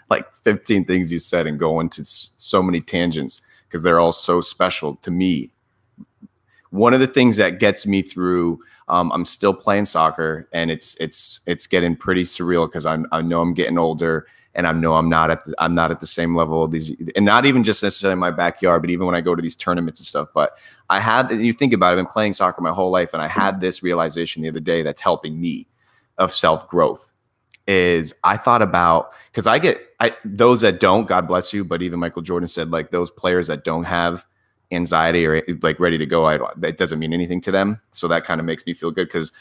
like 15 things you said and go into so many tangents because they're all so special to me. One of the things that gets me through, I'm still playing soccer, and it's getting pretty surreal because I know I'm getting older, and I know I'm not at the same level of these, and not even just necessarily in my backyard, but even when I go to these tournaments and stuff. But you think about it, I've been playing soccer my whole life, and I had this realization the other day that's helping me of self-growth. Is I thought about, because those that don't, God bless you, but even Michael Jordan said, like, those players that don't have anxiety or like ready to go, that doesn't mean anything to them. So that kind of makes me feel good, because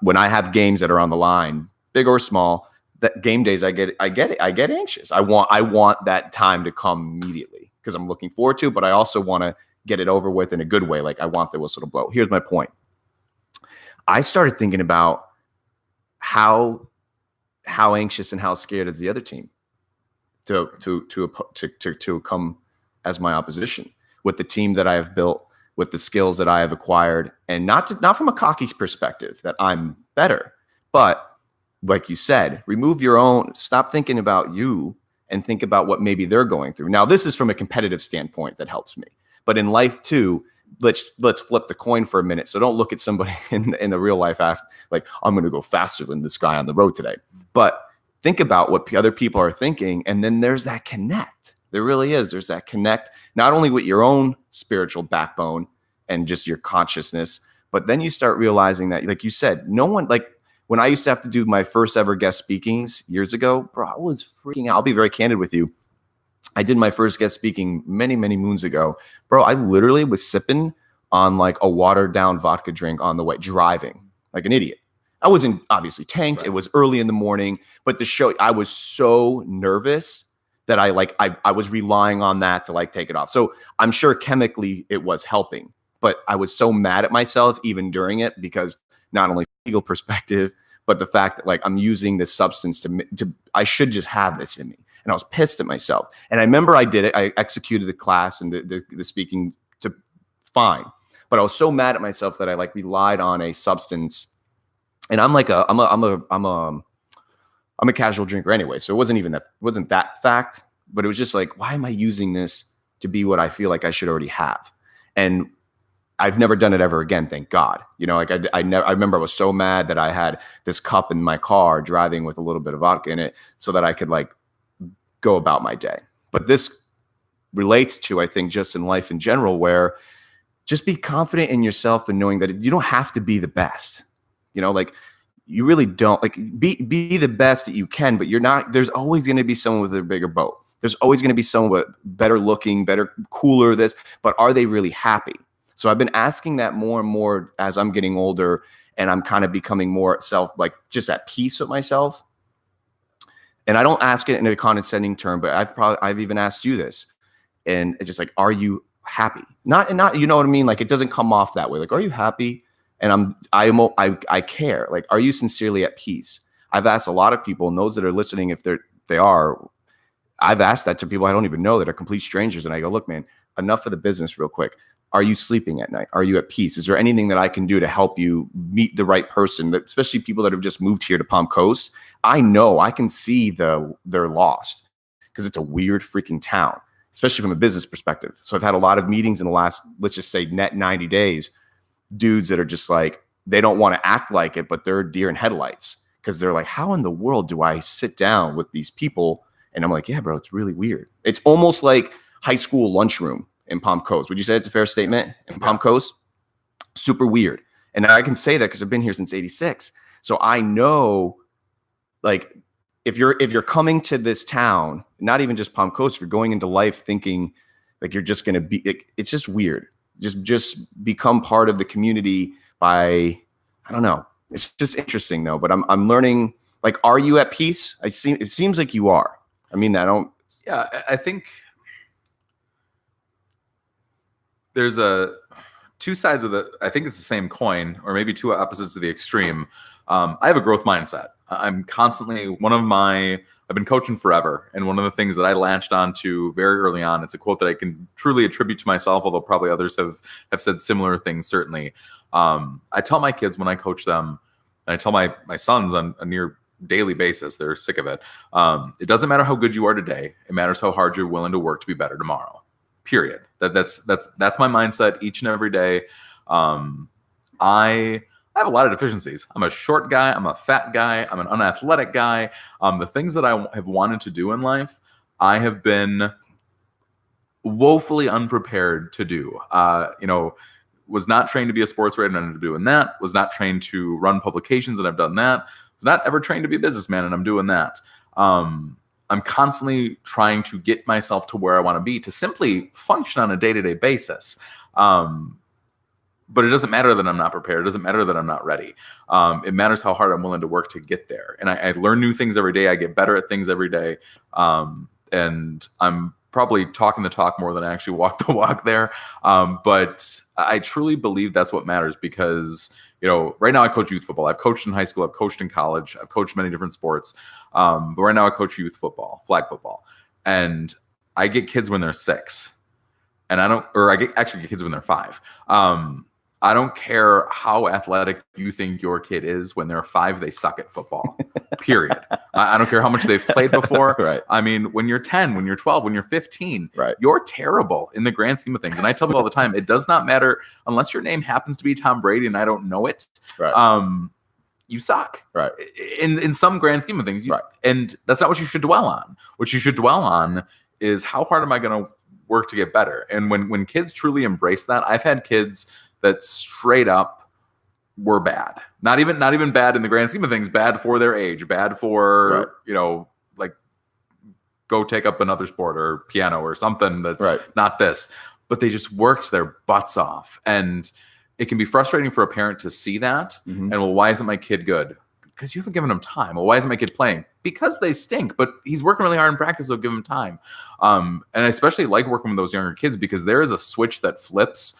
when I have games that are on the line, big or small, that game days, I get anxious. I want that time to come immediately because I'm looking forward to it, but I also want to get it over with in a good way. Like, I want the whistle to blow. Here's my point. I started thinking about how anxious and how scared is the other team to come as my opposition, with the team that I have built, with the skills that I have acquired, and not from a cocky perspective that I'm better, but like you said, stop thinking about you and think about what maybe they're going through. Now, this is from a competitive standpoint that helps me, but in life too, let's flip the coin for a minute. So don't look at somebody in the real life after, like, I'm going to go faster than this guy on the road today. But think about what other people are thinking. And then there's that connect. There really is. There's that connect, not only with your own spiritual backbone and just your consciousness, but then you start realizing that, like you said, no one, like when I used to have to do my first ever guest speakings years ago, bro, I was freaking out. I'll be very candid with you. I did my first guest speaking many, many moons ago. Bro, I literally was sipping on like a watered down vodka drink on the way, driving like an idiot. I wasn't obviously tanked. Right. It was early in the morning, but the show, I was so nervous that I was relying on that to like take it off. So I'm sure chemically it was helping, but I was so mad at myself even during it, because not only legal perspective, but the fact that like I'm using this substance to I should just have this in me. And I was pissed at myself. And I remember I did it. I executed the class and the speaking to fine. But I was so mad at myself that I like relied on a substance. And I'm a casual drinker anyway. So it wasn't that fact, but it was just like, why am I using this to be what I feel like I should already have? And I've never done it ever again, thank God. You know, like I remember I was so mad that I had this cup in my car driving with a little bit of vodka in it so that I could like go about my day. But this relates to, I think, just in life in general, where just be confident in yourself and knowing that you don't have to be the best. You know, like you really don't, like be the best that you can, but you're not. There's always going to be someone with a bigger boat. There's always going to be someone with better looking, better, cooler this, but are they really happy? So I've been asking that more and more as I'm getting older, and I'm kind of becoming more just at peace with myself. And I don't ask it in a condescending term, but I've even asked you this, and it's just like, are you happy? Not, you know what I mean? Like, it doesn't come off that way. Like, are you happy? And I care. Like, are you sincerely at peace? I've asked a lot of people, and those that are listening, if they are, I've asked that to people I don't even know that are complete strangers. And I go, look, man, enough of the business real quick. Are you sleeping at night? Are you at peace? Is there anything that I can do to help you meet the right person? Especially people that have just moved here to Palm Coast. I know I can see they're lost because it's a weird freaking town. especially from a business perspective. So I've had a lot of meetings in the last, let's just say net 90 days, dudes that are just like, they don't want to act like it, but they're deer in headlights because they're like, how in the world do I sit down with these people? And I'm like, yeah, bro, it's really weird. It's almost like high school lunchroom in Palm Coast. Would you say it's a fair statement? In Palm Coast? Super weird. And I can say that because I've been here since 86. So I know, like, if you're coming to this town, not even just Palm Coast, if you're going into life thinking like you're just going to be, it's just weird. Just become part of the community by, I don't know. It's just interesting though. But I'm learning. Like, are you at peace? It seems like you are. I mean, Yeah, I think there's two sides of I think it's the same coin, or maybe two opposites of the extreme. I have a growth mindset. I'm constantly I've been coaching forever. And one of the things that I latched onto very early on, it's a quote that I can truly attribute to myself, although probably others have said similar things, certainly. I tell my kids when I coach them, and I tell my sons on a near daily basis, they're sick of it. It doesn't matter how good you are today. It matters how hard you're willing to work to be better tomorrow. Period. That's my mindset each and every day. I have a lot of deficiencies. I'm a short guy. I'm a fat guy. I'm an unathletic guy. The things that I have wanted to do in life, I have been woefully unprepared to do. Was not trained to be a sports writer and ended up doing that. Was not trained to run publications and I've done that. Was not ever trained to be a businessman and I'm doing that. I'm constantly trying to get myself to where I want to be to simply function on a day-to-day basis. But it doesn't matter that I'm not prepared. It doesn't matter that I'm not ready. It matters how hard I'm willing to work to get there. And I learn new things every day. I get better at things every day. And I'm probably talking the talk more than I actually walk the walk there. But I truly believe that's what matters because, right now I coach youth football. I've coached in high school. I've coached in college. I've coached many different sports. But right now I coach youth football, flag football. And I get kids when they're 6. And I get kids when they're 5. I don't care how athletic you think your kid is. When they're 5, they suck at football, period. I don't care how much they've played before. Right. I mean, when you're 10, when you're 12, when you're 15, right, you're terrible in the grand scheme of things. And I tell people all the time, it does not matter unless your name happens to be Tom Brady and I don't know it. Right. You suck. Right. In some grand scheme of things. Right. And that's not what you should dwell on. What you should dwell on is how hard am I going to work to get better? And when kids truly embrace that, I've had kids that straight up were bad. Not even bad in the grand scheme of things, bad for their age, bad for, right, like go take up another sport or piano or something that's right, not this. But they just worked their butts off. And it can be frustrating for a parent to see that. Mm-hmm. And, well, why isn't my kid good? Because you haven't given him time. Well, why isn't my kid playing? Because they stink, but he's working really hard in practice, so give him time. And I especially like working with those younger kids because there is a switch that flips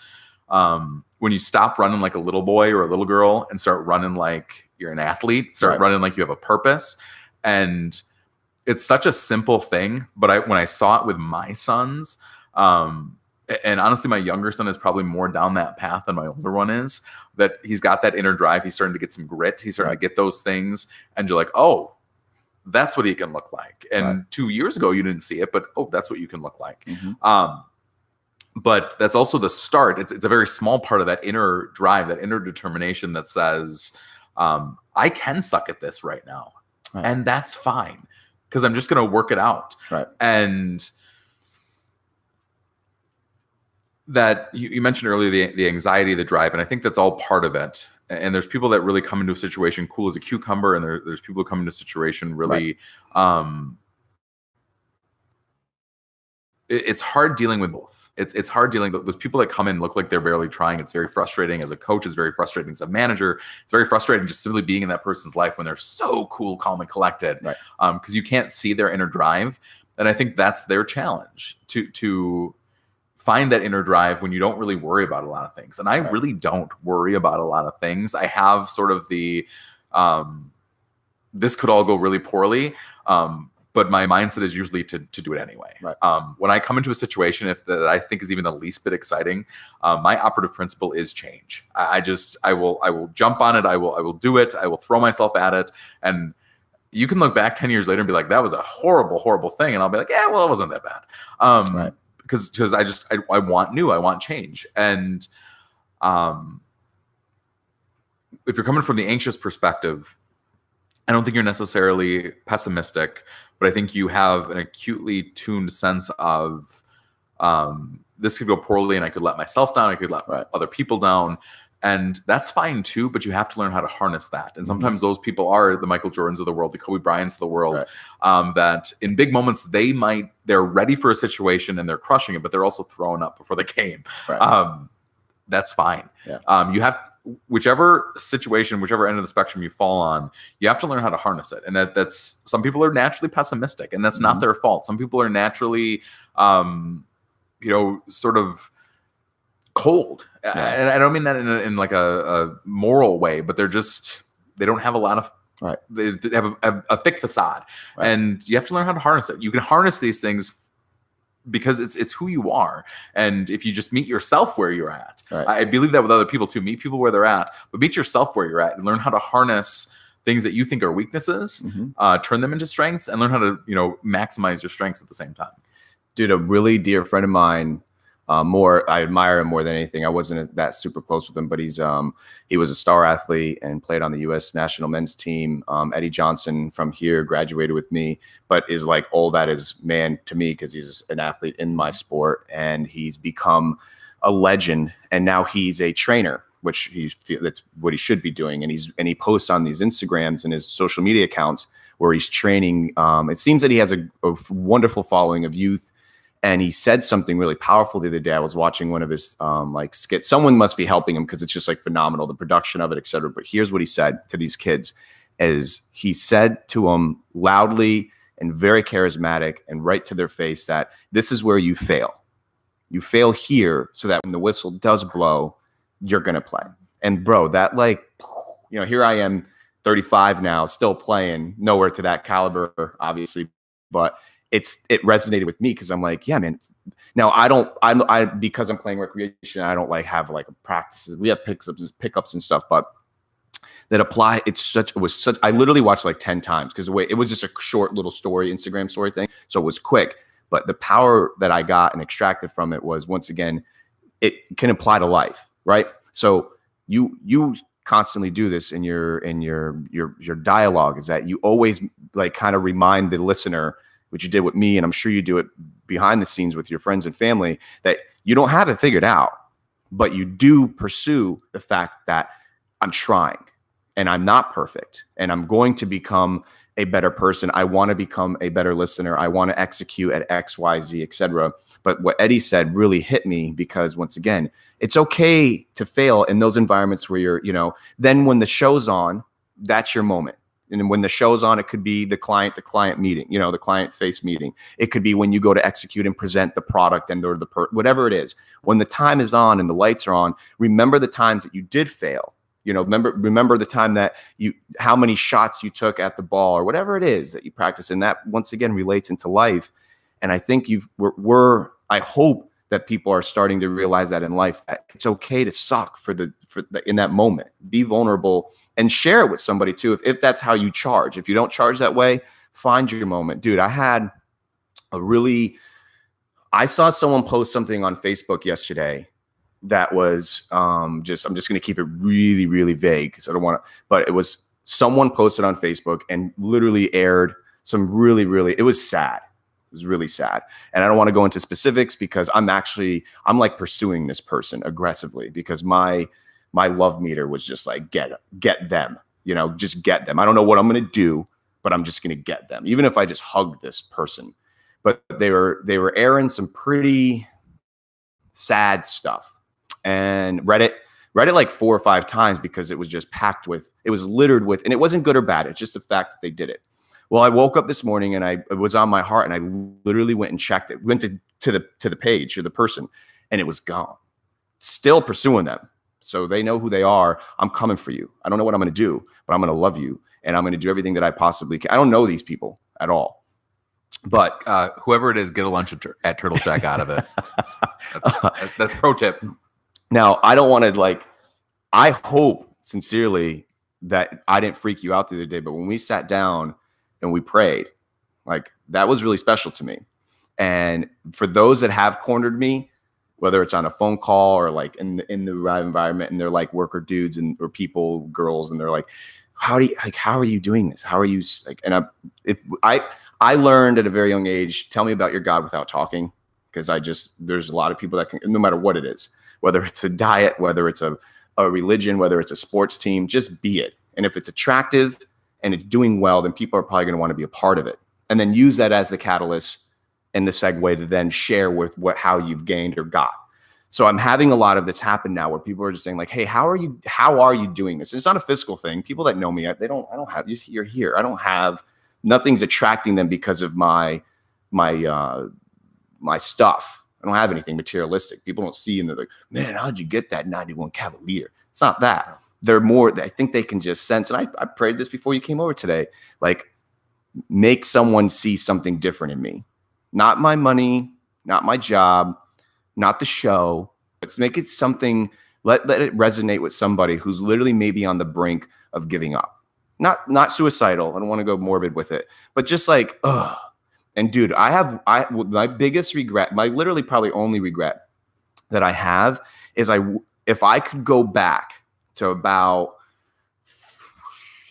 when you stop running like a little boy or a little girl and start running like you're an athlete, start right, running like you have a purpose. And it's such a simple thing, but when I saw it with my sons, and honestly, my younger son is probably more down that path than my older one is, that he's got that inner drive. He's starting to get some grit. He's starting to get those things. And you're like, oh, that's what he can look like. And right, 2 years ago, you didn't see it, but, oh, that's what you can look like. Mm-hmm. But that's also the start. It's a very small part of that inner drive, that inner determination that says, I can suck at this right now. Right. And that's fine because I'm just going to work it out. Right. And that you mentioned earlier, the anxiety, the drive, and I think that's all part of it. And there's people that really come into a situation cool as a cucumber, and there's people who come into a situation really, right, it's hard dealing with both. It's hard dealing with those people that come in look like they're barely trying. It's very frustrating as a coach. It's very frustrating as a manager. It's very frustrating just simply being in that person's life when they're so cool, calm, and collected. Right. Because you can't see their inner drive, and I think that's their challenge to find that inner drive when you don't really worry about a lot of things. And I right, really don't worry about a lot of things. I have sort of the this could all go really poorly. But my mindset is usually to do it anyway. Right. When I come into a situation, if that I think is even the least bit exciting, my operative principle is change. I will jump on it. I will do it. I will throw myself at it. And you can look back 10 years later and be like, that was a horrible, horrible thing. And I'll be like, yeah, well, it wasn't that bad. Right. because I want new, I want change. And if you're coming from the anxious perspective, I don't think you're necessarily pessimistic, but I think you have an acutely tuned sense of this could go poorly and I could let myself down, I could let other people down. And that's fine too, but you have to learn how to harness that. And sometimes those people are the Michael Jordans of the world, the Kobe Bryants of the world, that in big moments, they're ready for a situation and they're crushing it, but they're also throwing up before the game. That's fine. You have, whichever situation, whichever end of the spectrum you fall on, you have to learn how to harness it. And that's, some people are naturally pessimistic and that's not their fault. Some people are naturally, sort of cold. And I don't mean that in like a moral way, but they don't have a lot of, they have a thick facade, and you have to learn how to harness it. You can harness these things because it's who you are. And if you just meet yourself where you're at, I believe that with other people too, meet people where they're at, but meet yourself where you're at and learn how to harness things that you think are weaknesses, turn them into strengths, and learn how to, maximize your strengths at the same time. Dude, a really dear friend of mine, I admire him more than anything. I wasn't that super close with him, but he was a star athlete and played on the U.S. national men's team. Eddie Johnson from here graduated with me, but is like all that is man to me because he's an athlete in my sport, and he's become a legend. And now he's a trainer, which that's what he should be doing. And he posts on these Instagrams and his social media accounts where he's training. It seems that he has a wonderful following of youth. And he said something really powerful the other day. I was watching one of his skits. Someone must be helping him because it's just like phenomenal, the production of it, et cetera. But here's what he said to these kids: is he said to them loudly and very charismatic and right to their face that this is where you fail. You fail here so that when the whistle does blow, you're going to play. And bro, that here I am, 35 now, still playing, nowhere to that caliber, obviously, but it resonated with me because I'm like, yeah, man. Now because I'm playing recreation, I don't have practices. We have pickups and stuff, but that apply. I literally watched 10 times because it was just a short little story, Instagram story thing. So it was quick, but the power that I got and extracted from it was, once again, it can apply to life, right? So you constantly do this in your dialogue, is that you always kind of remind the listener, which you did with me, and I'm sure you do it behind the scenes with your friends and family, that you don't have it figured out, but you do pursue the fact that I'm trying and I'm not perfect and I'm going to become a better person. I want to become a better listener. I want to execute at X, Y, Z, etc. But what Eddie said really hit me because, once again, it's okay to fail in those environments where you're, then when the show's on, that's your moment. And when the show's on, it could be the client meeting, the client face meeting. It could be when you go to execute and present the product and whatever it is. When the time is on and the lights are on, remember the times that you did fail. Remember the time that how many shots you took at the ball or whatever it is that you practice. And that once again relates into life. And I think I hope that people are starting to realize that in life, that it's okay to suck in that moment. Be vulnerable and share it with somebody too. If that's how you charge. If you don't charge that way, find your moment. Dude, I saw someone post something on Facebook yesterday that was I'm just going to keep it really, really vague because I don't want to, but it was someone posted on Facebook and literally aired some it was sad. It was really sad. And I don't want to go into specifics because I'm pursuing this person aggressively because my love meter was just get them, just get them. I don't know what I'm going to do, but I'm just going to get them. Even if I just hug this person. But they were airing some pretty sad stuff, and read it 4 or 5 times because it was just it was littered with, and it wasn't good or bad. It's just the fact that they did it. Well, I woke up this morning and it was on my heart, and I literally went and checked it, went to the page or the person, and it was gone. Still pursuing them. So they know who they are. I'm coming for you. I don't know what I'm going to do, but I'm going to love you. And I'm going to do everything that I possibly can. I don't know these people at all. But whoever it is, get a lunch at Turtle Shack out of it. That's pro tip. Now, I don't want to I hope sincerely that I didn't freak you out the other day. But when we sat down and we prayed, that was really special to me. And for those that have cornered me, whether it's on a phone call or like in the right environment, and they're like worker dudes or people, girls, and they're like, how are you doing this? How are you like? And I learned at a very young age, tell me about your God without talking, because there's a lot of people that can, no matter what it is, whether it's a diet, whether it's a religion, whether it's a sports team, just be it. And if it's attractive and it's doing well, then people are probably going to want to be a part of it, and then use that as the catalyst and the segue to then share with how you've gained or got. So I'm having a lot of this happen now where people are just saying like, hey, how are you doing this? It's not a physical thing. People that know me, I don't have, you're here. I don't have, nothing's attracting them because of my stuff. I don't have anything materialistic. People don't see and they're like, man, how'd you get that 91 Cavalier? It's not that. They're more, I think they can just sense. And I prayed this before you came over today, like make someone see something different in me. Not my money, not my job, not the show. Let's make it something, let it resonate with somebody who's literally maybe on the brink of giving up. Not suicidal. I don't want to go morbid with it, but just like, ugh. And dude, my biggest regret, my literally probably only regret that I have is if I could go back to about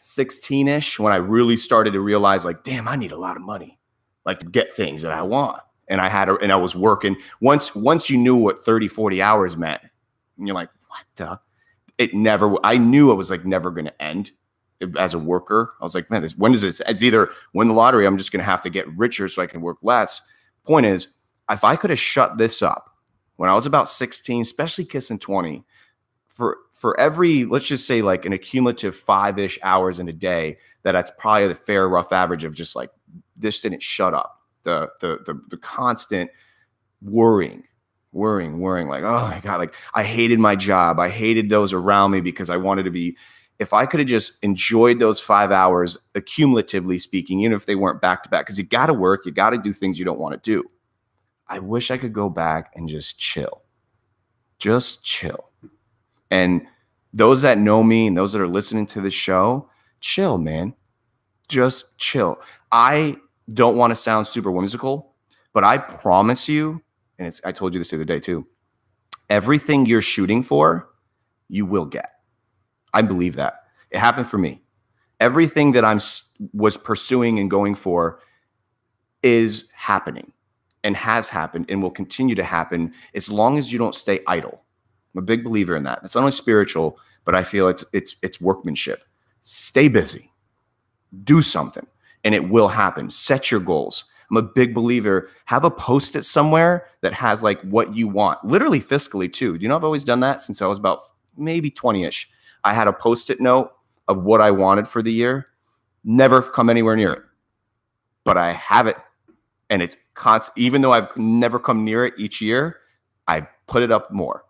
16-ish when I really started to realize like, damn, I need a lot of money, like to get things that I want. And I was working once you knew what 30, 40 hours meant, and you're like, what I knew it was like never going to end as a worker. I was like, man, when does this, it's either win the lottery, I'm just going to have to get richer so I can work less. Point is, if I could have shut this up when I was about 16, especially kissing 20, for every, let's just say like an accumulative 5-ish hours in a day, that's probably the fair rough average of just like, this didn't shut up. The constant worrying, like, oh my God, like I hated my job. I hated those around me because I wanted to be, if I could have just enjoyed those 5 hours, accumulatively speaking, even if they weren't back to back, because you got to work, you got to do things you don't want to do. I wish I could go back and just chill. And those that know me and those that are listening to the show, chill, man. Just chill. I don't want to sound super whimsical, but I promise you, and I told you this the other day too, everything you're shooting for, you will get. I believe that. It happened for me. Everything that was pursuing and going for is happening and has happened and will continue to happen as long as you don't stay idle. I'm a big believer in that. It's not only spiritual, but I feel it's workmanship. Stay busy. Do something. And it will happen. Set your goals. I'm a big believer. Have a Post-it somewhere that has like what you want, literally fiscally too. Do you know I've always done that since I was about maybe 20-ish. I had a Post-it note of what I wanted for the year. Never come anywhere near it, but I have it, and it's constant. Even though I've never come near it each year, I put it up more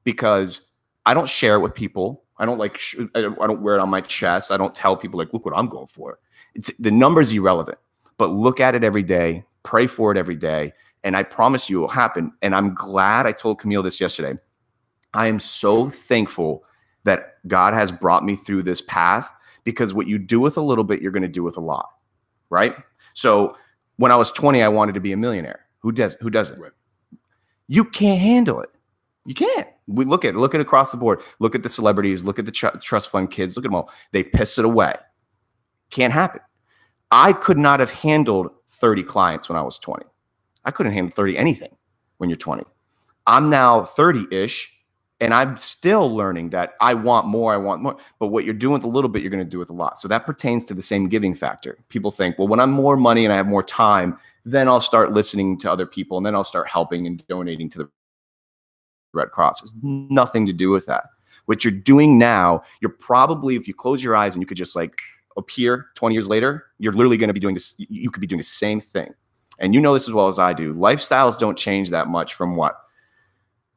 because I don't share it with people. I don't like. I don't wear it on my chest. I don't tell people like, look what I'm going for. The number's irrelevant, but look at it every day, pray for it every day, and I promise you it will happen. And I'm glad I told Camille this yesterday. I am so thankful that God has brought me through this path, because what you do with a little bit, you're going to do with a lot, right? So when I was 20, I wanted to be a millionaire. Who doesn't? Right. You can't handle it. You can't. We look at it across the board. Look at the celebrities. Look at the trust fund kids. Look at them all. They piss it away. Can't happen. I could not have handled 30 clients when I was 20. I couldn't handle 30 anything when you're 20. I'm now 30-ish, and I'm still learning that I want more. But what you're doing with a little bit, you're going to do with a lot. So that pertains to the same giving factor. People think, well, when I'm more money and I have more time, then I'll start listening to other people, and then I'll start helping and donating to the Red Cross. It's nothing to do with that. What you're doing now, you're probably, if you close your eyes and you could just like appear 20 years later, you're literally going to be doing this. You could be doing the same thing. And you know this as well as I do. Lifestyles don't change that much from what?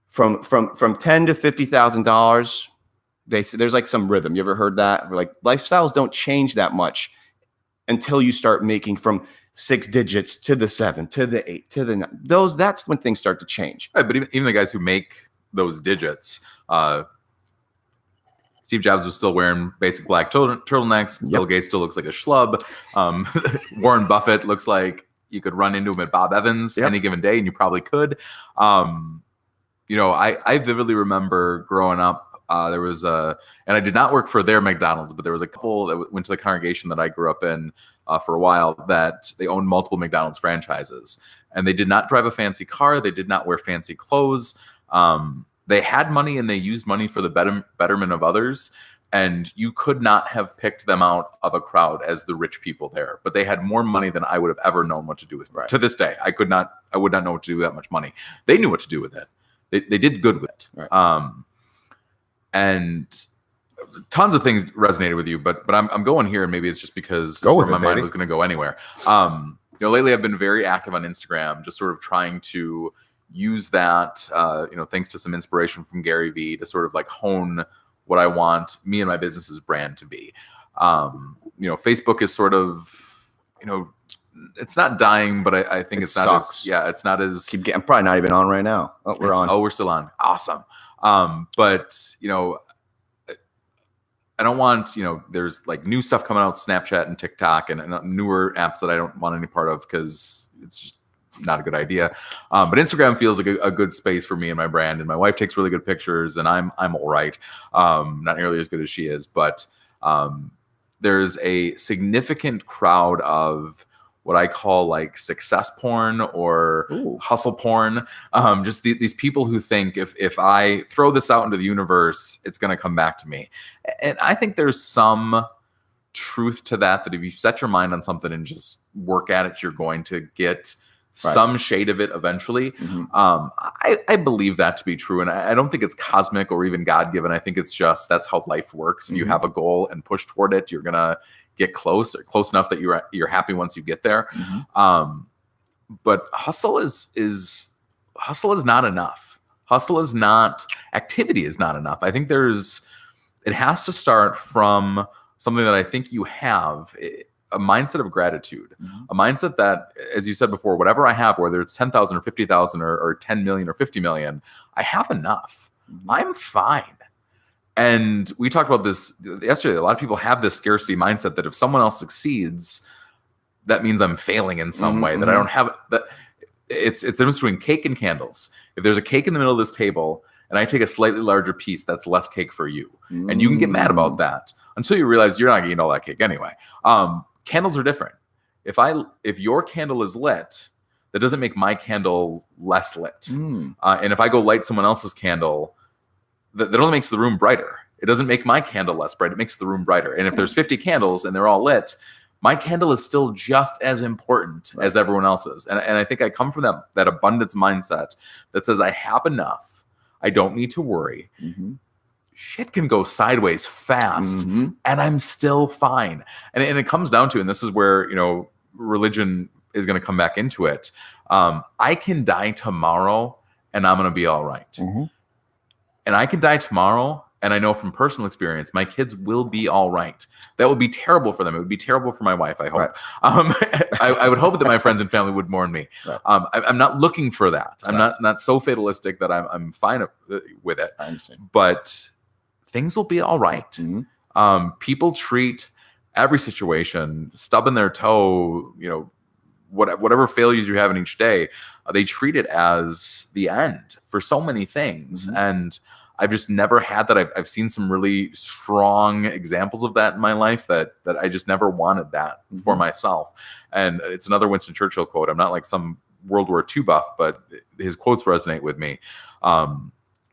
From $10,000 to $50,000. There's like some rhythm. You ever heard that? We're like, lifestyles don't change that much until you start making from 6 digits to the 7 to the 8 to the 9. That's when things start to change. Right, but even the guys who make those digits, Steve Jobs was still wearing basic black turtlenecks. Yep. Bill Gates still looks like a schlub. Warren Buffett looks like, you could run into him at Bob Evans Yep. any given day, and you probably could. I vividly remember growing up, there was and I did not work for their McDonald's, but there was a couple that went to the congregation that I grew up in for a while that they owned multiple McDonald's franchises, and they did not drive a fancy car. They did not wear fancy clothes. They had money and they used money for the betterment of others. And you could not have picked them out of a crowd as the rich people there, but they had more money than I would have ever known what to do with. Right. To this day, I would not know what to do with that much money. They knew what to do with it. They did good with it. Right. And tons of things resonated with you, but I'm going here, and maybe it's just because my mind was going to go anywhere. Lately I've been very active on Instagram, just sort of trying to use that, thanks to some inspiration from Gary Vee, to sort of like hone what I want me and my business's brand to be. Facebook is sort of, it's not dying, but I think it's not sucks. it's not as. I'm probably not even on right now. Oh, we're on. Oh, we're still on. Awesome. But I don't want, there's like new stuff coming out, Snapchat and TikTok and newer apps that I don't want any part of because it's just not a good idea. But Instagram feels like a good space for me and my brand. And my wife takes really good pictures, and I'm all right. Not nearly as good as she is, but there's a significant crowd of what I call like success porn or hustle porn. Just these people who think if I throw this out into the universe, it's going to come back to me. And I think there's some truth to that if you set your mind on something and just work at it, you're going to get some shade of it eventually. Mm-hmm. I believe that to be true. And I don't think it's cosmic or even God-given. I think it's just, that's how life works. If you have a goal and push toward it, you're going to get close enough that you're happy once you get there. Mm-hmm. But hustle is not enough. Activity is not enough. I think it has to start from something that I think you have, a mindset of gratitude, a mindset that, as you said before, whatever I have, whether it's 10,000 or 50,000 or 10 million or 50 million, I have enough. I'm fine. And we talked about this yesterday. A lot of people have this scarcity mindset that if someone else succeeds, that means I'm failing in some way, that I don't have that. It's the difference between cake and candles. If there's a cake in the middle of this table and I take a slightly larger piece, that's less cake for you. And you can get mad about that until you realize you're not going to eat all that cake anyway. Candles are different. If your candle is lit, that doesn't make my candle less lit. And if I go light someone else's candle, that only makes the room brighter. It doesn't make my candle less bright. It makes the room brighter. And if there's 50 candles and they're all lit, my candle is still just as important as everyone else's. And I think I come from that abundance mindset that says I have enough. I don't need to worry. Shit can go sideways fast, and I'm still fine. And it comes down to, and this is where, religion is going to come back into it. I can die tomorrow and I'm going to be all right. And I can die tomorrow, and I know from personal experience, my kids will be all right. That would be terrible for them. It would be terrible for my wife, I hope. I would hope that my friends and family would mourn me. I'm not looking for that. I'm not so fatalistic that I'm fine with it. I understand. But things will be all right. People treat every situation, stubbing their toe, whatever failures you have in each day, they treat it as the end for so many things. And I've just never had that. I've seen some really strong examples of that in my life that I just never wanted that for myself. And it's another Winston Churchill quote. I'm not like some World War II buff, but his quotes resonate with me.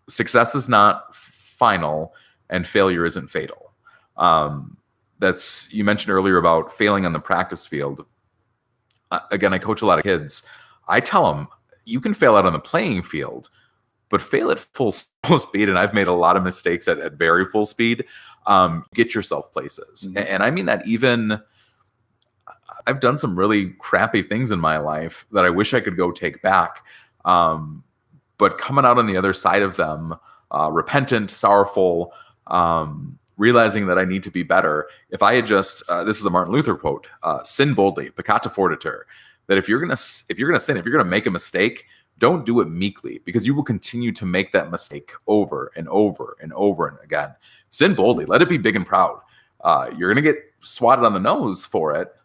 Success is not final and failure isn't fatal. You mentioned earlier about failing on the practice field. Again, I coach a lot of kids. I tell them, you can fail out on the playing field, but fail at full speed. And I've made a lot of mistakes at very full speed. Get yourself places. And I mean that even I've done some really crappy things in my life that I wish I could go take back. But coming out on the other side of them, repentant, sorrowful, realizing that I need to be better. If I had just, this is a Martin Luther quote, sin boldly, peccata fortiter, that if you're gonna sin, if you're gonna make a mistake, don't do it meekly, because you will continue to make that mistake over and over and over and again. Sin boldly, let it be big and proud. You're gonna get swatted on the nose for it,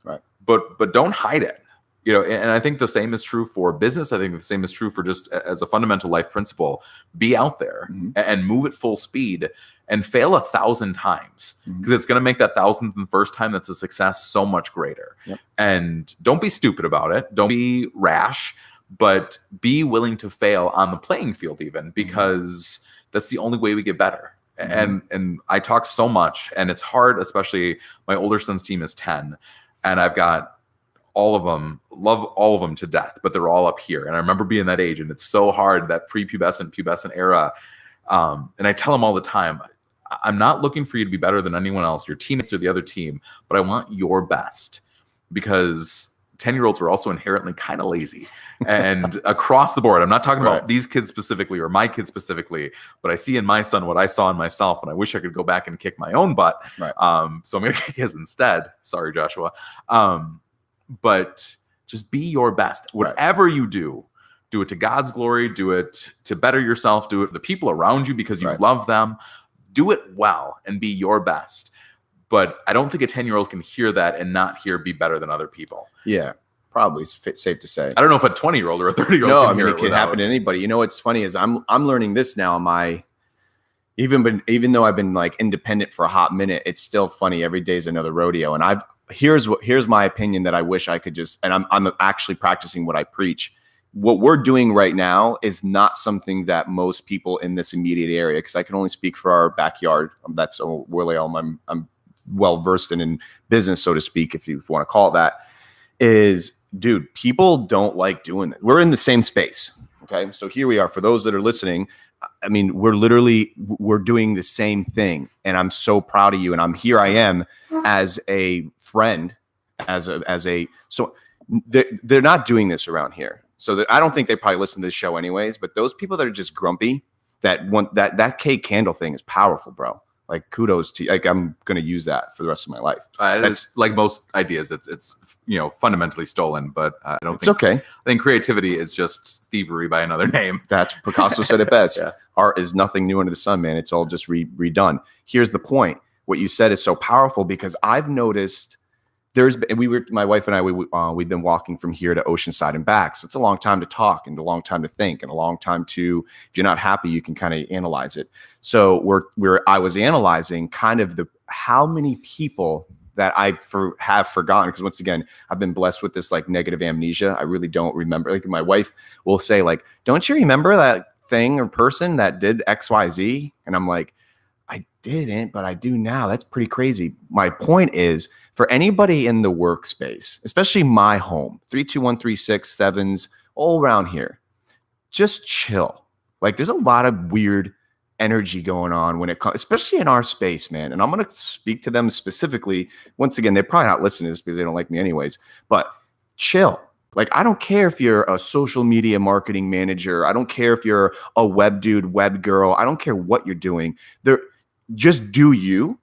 but don't hide it. And I think the same is true for business. I think the same is true for just as a fundamental life principle. Be out there and move at full speed and fail 1,000 times, because it's going to make that 1,000th and first time that's a success so much greater. Yep. And don't be stupid about it. Don't be rash, but be willing to fail on the playing field even, because that's the only way we get better. And I talk so much, and it's hard, especially my older son's team is 10, and I've got all of them, love all of them to death, but they're all up here. And I remember being that age, and it's so hard, that pubescent era. And I tell them all the time, I'm not looking for you to be better than anyone else, your teammates or the other team, but I want your best, because 10-year-olds are also inherently kind of lazy. And across the board, I'm not talking about these kids specifically or my kids specifically, but I see in my son what I saw in myself, and I wish I could go back and kick my own butt. So I'm going to kick his instead. Sorry, Joshua. But just be your best. Whatever you do it to God's glory, do it to better yourself, do it for the people around you because you love them. Do it well and be your best. But I don't think a 10-year-old can hear that and not hear be better than other people. Yeah, probably safe to say. I don't know if a 20-year-old or a 30-year-old no, can I mean, hear it can happen to anybody. What's funny is I'm learning this now. Even though I've been like independent for a hot minute, it's still funny. Every day is another rodeo. And here's my opinion that I wish I could just, and I'm actually practicing what I preach. What we're doing right now is not something that most people in this immediate area, because I can only speak for our backyard. That's really all I'm well versed in business, so to speak, if you want to call it that. Is, dude, people don't like doing that. We're in the same space. Okay, so here we are. For those that are listening, I mean, we're doing the same thing, and I'm so proud of you. And I am as a friend, so they're not doing this around here. So I don't think they probably listen to this show anyways. But those people that are just grumpy, that want that cake candle thing is powerful, bro. Like, kudos to you. Like, I'm gonna use that for the rest of my life. It's like most ideas. It's fundamentally stolen, but I don't think it's okay. I think creativity is just thievery by another name. That's Picasso said it best. Art is nothing new under the sun, man. It's all just redone. Here's the point. What you said is so powerful, because I've noticed my wife and I, we've been walking from here to Oceanside and back. So it's a long time to talk and a long time to think and a long time to, if you're not happy, you can kind of analyze it. So I was analyzing kind of how many people that I have forgotten, because once again, I've been blessed with this like negative amnesia. I really don't remember. Like, my wife will say like, don't you remember that thing or person that did XYZ? And I'm like, I didn't, but I do now. That's pretty crazy. My point is, for anybody in the workspace, especially my home, 321-367s, all around here, just chill. Like, there's a lot of weird energy going on when it comes, especially in our space, man. And I'm going to speak to them specifically. Once again, they're probably not listening to this because they don't like me anyways, but chill. Like, I don't care if you're a social media marketing manager. I don't care if you're a web dude, web girl. I don't care what you're doing. Just do your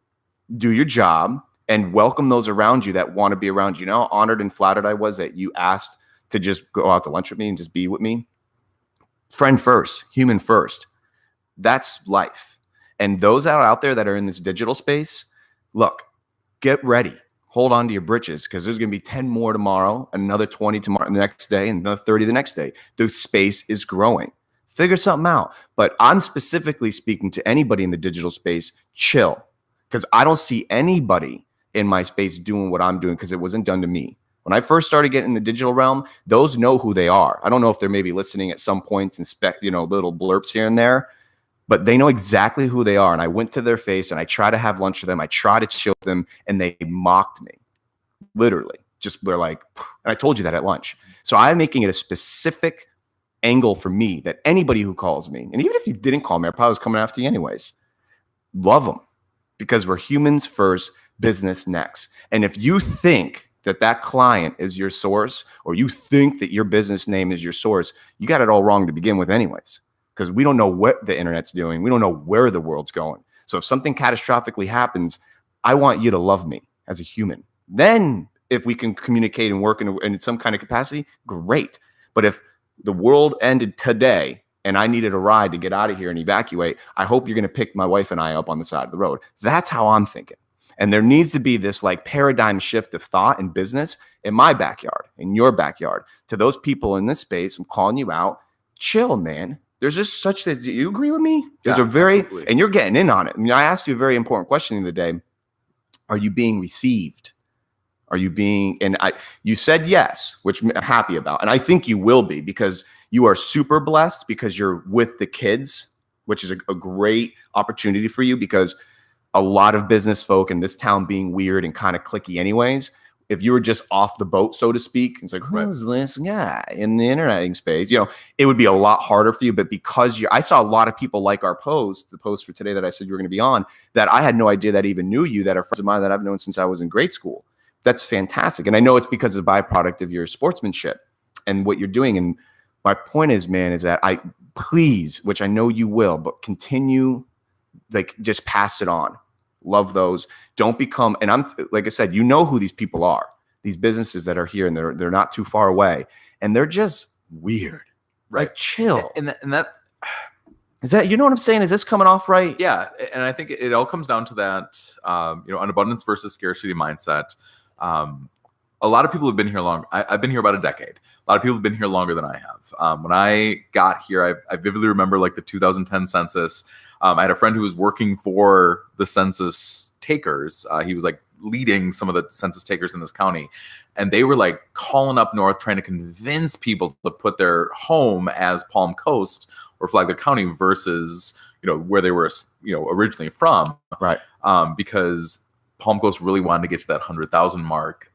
job, and welcome those around you that want to be around you. How honored and flattered I was that you asked to just go out to lunch with me and just be with me. Friend first, human first. That's life. And those out there that are in this digital space, look, get ready. Hold on to your britches, because there's going to be 10 more tomorrow, another 20 tomorrow, the next day, and another 30 the next day. The space is growing. Figure something out. But I'm specifically speaking to anybody in the digital space, chill, because I don't see anybody in my space doing what I'm doing, because it wasn't done to me. When I first started getting in the digital realm, those know who they are. I don't know if they're maybe listening at some points and little blurps here and there, but they know exactly who they are. And I went to their face and I try to have lunch with them. I try to chill with them, and they mocked me. Literally. Just they're like, and I told you that at lunch. So I'm making it a specific angle for me that anybody who calls me, and even if you didn't call me, I probably was coming after you anyways, love them, because we're humans first, business next. And if you think that client is your source, or you think that your business name is your source, you got it all wrong to begin with anyways, because we don't know what the internet's doing. We don't know where the world's going. So if something catastrophically happens, I want you to love me as a human. Then if we can communicate and work in some kind of capacity, great. But if the world ended today and I needed a ride to get out of here and evacuate, I hope you're going to pick my wife and I up on the side of the road. That's how I'm thinking. And there needs to be this like paradigm shift of thought in business in my backyard, in your backyard. To those people in this space, I'm calling you out. Chill, man. There's just such that. Do you agree with me? There's absolutely. And you're getting in on it. I mean, I asked you a very important question the other day. Are you being received? Are you being, you said yes, which I'm happy about. And I think you will be, because you are super blessed because you're with the kids, which is a great opportunity for you, because a lot of business folk in this town being weird and kind of cliquey anyways, if you were just off the boat, so to speak, it's like, who's this guy in the interneting space? You know, it would be a lot harder for you. But because I saw a lot of people like our post, the post for today that I said you were going to be on, that I had no idea that even knew you, that are friends of mine that I've known since I was in grade school. That's fantastic. And I know it's because it's a byproduct of your sportsmanship and what you're doing. And my point is, man, is that please, which I know you will, but continue, like, just pass it on. Love those. Don't become, and I'm, like I said, you know who these people are, these businesses that are here, and they're not too far away, and they're just weird. Right. Like, chill. And that is that, you know what I'm saying? Is this coming off right? Yeah. And I think it all comes down to that, an abundance versus scarcity mindset. A lot of people have been here long. I've been here about a decade. A lot of people have been here longer than I have. When I got here, I vividly remember like the 2010 census. I had a friend who was working for the census takers. He was like leading some of the census takers in this county. And they were like calling up north, trying to convince people to put their home as Palm Coast or Flagler County versus, where they were, originally from. Right. Because Palm Coast really wanted to get to that 100,000 mark,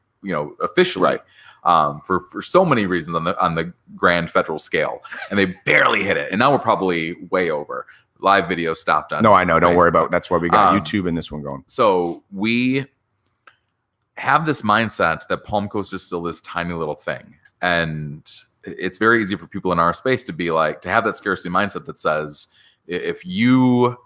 officially. Right. For so many reasons on the grand federal scale, and they barely hit it. And now we're probably way over. Live video stopped on. No, I know. Don't worry about it. That's why we got YouTube and this one going. So we have this mindset that Palm Coast is still this tiny little thing. And it's very easy for people in our space to be like, to have that scarcity mindset that says, if you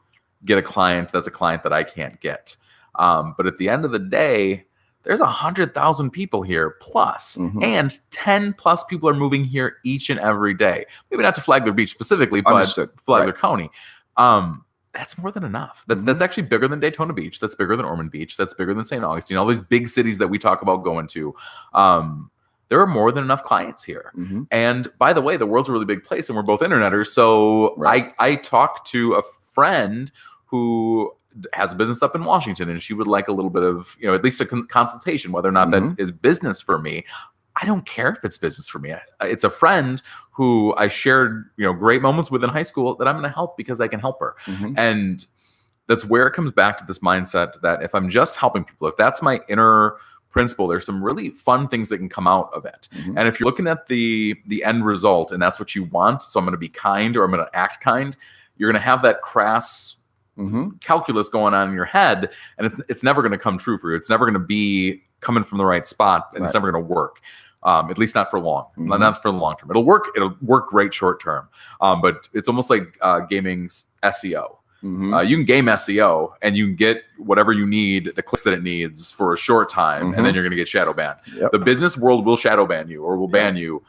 get a client, that's a client that I can't get. But at the end of the day, there's 100,000 people here plus, and 10 plus people are moving here each and every day. Maybe not to Flagler Beach specifically, but Flagler County. That's more than enough. That's actually bigger than Daytona Beach. That's bigger than Ormond Beach. That's bigger than St. Augustine. All these big cities that we talk about going to. There are more than enough clients here. And by the way, the world's a really big place, and we're both interneters. So I talked to a friend who has a business up in Washington, and she would like a little bit of, at least a consultation, whether or not that is business for me. I don't care if it's business for me. It's a friend who I shared, great moments with in high school that I'm going to help because I can help her. And that's where it comes back to this mindset that if I'm just helping people, if that's my inner principle, there's some really fun things that can come out of it. And if you're looking at the end result and that's what you want, so I'm going to be kind or I'm going to act kind, you're going to have that crass calculus going on in your head, and it's never going to come true for you. It's never going to be coming from the right spot, and it's never going to work. At least not for long, not for the long term. It'll work great short term, but it's almost like gaming's SEO. You can game SEO and you can get whatever you need, the clicks that it needs for a short time, and then you're going to get shadow banned. The business world will shadow ban you or will ban you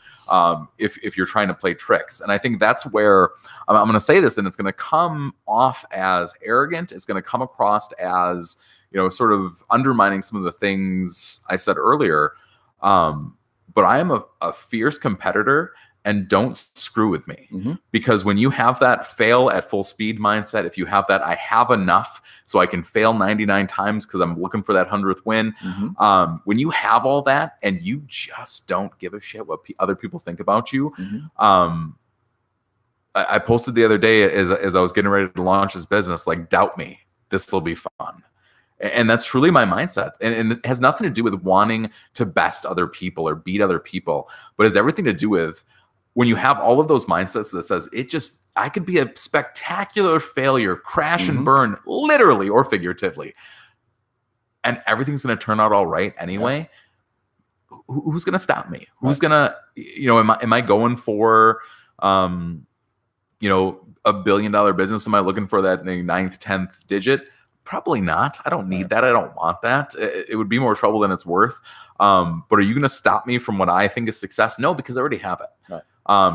if you're trying to play tricks. And I think that's where I'm going to say this, and it's going to come off as arrogant. It's going to come across as, sort of undermining some of the things I said earlier. But I am a fierce competitor, and don't screw with me. Because when you have that fail at full speed mindset, if you have that, I have enough so I can fail 99 times because I'm looking for that 100th win. When you have all that and you just don't give a shit what other people think about you. I posted the other day as I was getting ready to launch this business, like, doubt me, this will be fun. And that's truly my mindset. And it has nothing to do with wanting to best other people or beat other people, but it has everything to do with when you have all of those mindsets that says I could be a spectacular failure, crash and burn, literally or figuratively, and everyth's going to turn out all right anyway. Who's going to stop me? Who's going to, am I going for, $1 billion business? Am I looking for that 9th, 10th digit? Probably not. I don't need that. I don't want that. It would be more trouble than it's worth. But are you going to stop me from what I think is success? No, because I already have it.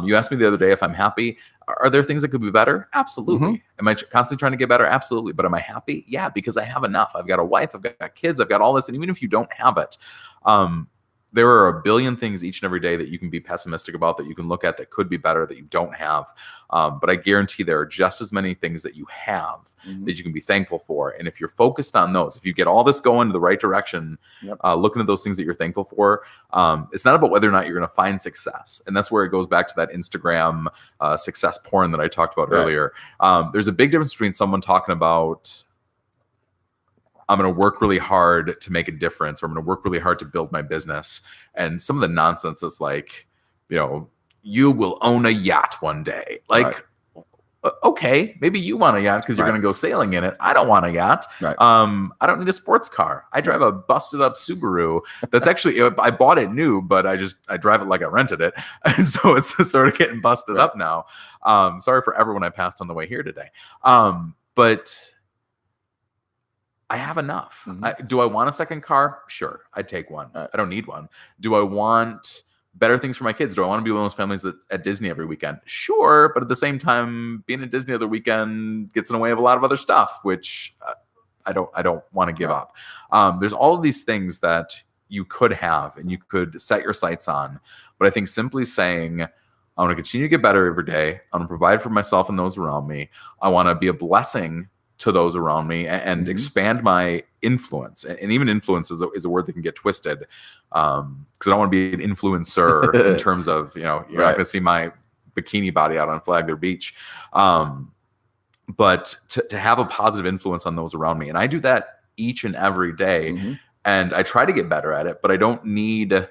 You asked me the other day if I'm happy. Are there things that could be better? Absolutely. Mhm. Am I constantly trying to get better? Absolutely. But am I happy? Yeah, because I have enough. I've got a wife, I've got kids, I've got all this. And even if you don't have it, there are a billion things each and every day that you can be pessimistic about, that you can look at that could be better, that you don't have. But I guarantee there are just as many things that you have that you can be thankful for. And if you're focused on those, if you get all this going in the right direction, looking at those things that you're thankful for, it's not about whether or not you're going to find success. And that's where it goes back to that Instagram success porn that I talked about earlier. There's a big difference between someone talking about, I'm going to work really hard to make a difference, or I'm going to work really hard to build my business, and some of the nonsense is like, you will own a yacht one day. Like, okay, maybe you want a yacht because you're going to go sailing in it. I don't want a yacht. I don't need a sports car. I drive a busted up Subaru. That's actually, I bought it new, but I drive it like I rented it. And so it's sort of getting busted up now. Sorry for everyone I passed on the way here today. But I have enough. Do I want a second car? Sure, I'd take one. I don't need one. Do I want better things for my kids? Do I want to be one of those families that at Disney every weekend? Sure, but at the same time, being at Disney every weekend gets in the way of a lot of other stuff, which I don't want to give up. There's all of these things that you could have and you could set your sights on. But I think simply saying, I want to continue to get better every day. I want to provide for myself and those around me. I want to be a blessing to those around me and expand my influence. And even influence is a word that can get twisted, because I don't want to be an influencer in terms of, you're not going to see my bikini body out on Flagler Beach. But to have a positive influence on those around me. And I do that each and every day. And I try to get better at it, but I don't need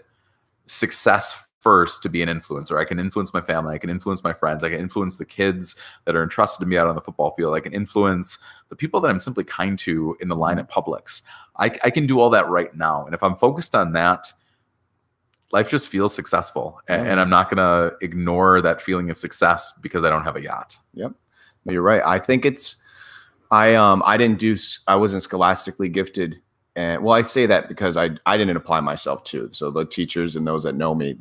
success first to be an influencer. I can influence my family. I can influence my friends. I can influence the kids that are entrusted to me out on the football field. I can influence the people that I'm simply kind to in the line at Publix. I can do all that right now. And if I'm focused on that, life just feels successful. And I'm not going to ignore that feeling of success because I don't have a yacht. Yep. You're right. I think I wasn't scholastically gifted. And well, I say that because I didn't apply myself to. So the teachers and those that know me,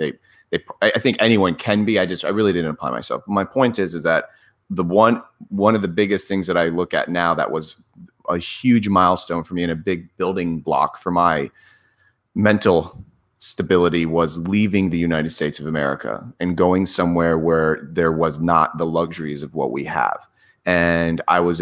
I think anyone can be. I really didn't apply myself. My point is that the one of the biggest things that I look at now that was a huge milestone for me and a big building block for my mental stability was leaving the United States of America and going somewhere where there was not the luxuries of what we have. And I was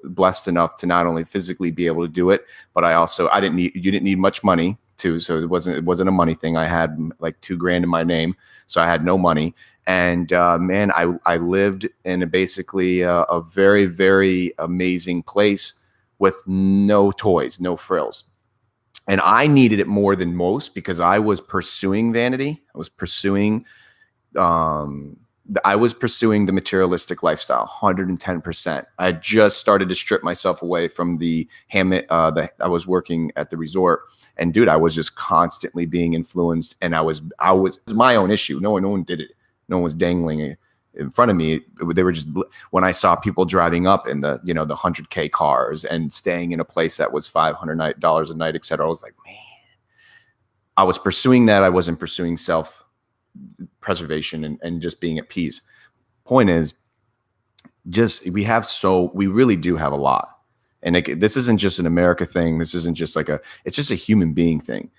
blessed enough to not only physically be able to do it, but you didn't need much money too. So it wasn't a money thing. I had like $2,000 in my name. So I had no money. And man, I lived in basically a very, very amazing place with no toys, no frills. And I needed it more than most because I was pursuing vanity. I was pursuing the materialistic lifestyle, 110%. I had just started to strip myself away from the Hammett. I was working at the resort, and dude, I was just constantly being influenced, and it was my own issue. No one did it. No one was dangling it in front of me. They were just, when I saw people driving up in the 100K cars and staying in a place that was $500 a night, et cetera. I was like, man, I was pursuing that. I wasn't pursuing self-preservation and just being at peace. Point is, we really do have a lot. And this isn't just an America thing. This isn't just it's just a human being thing.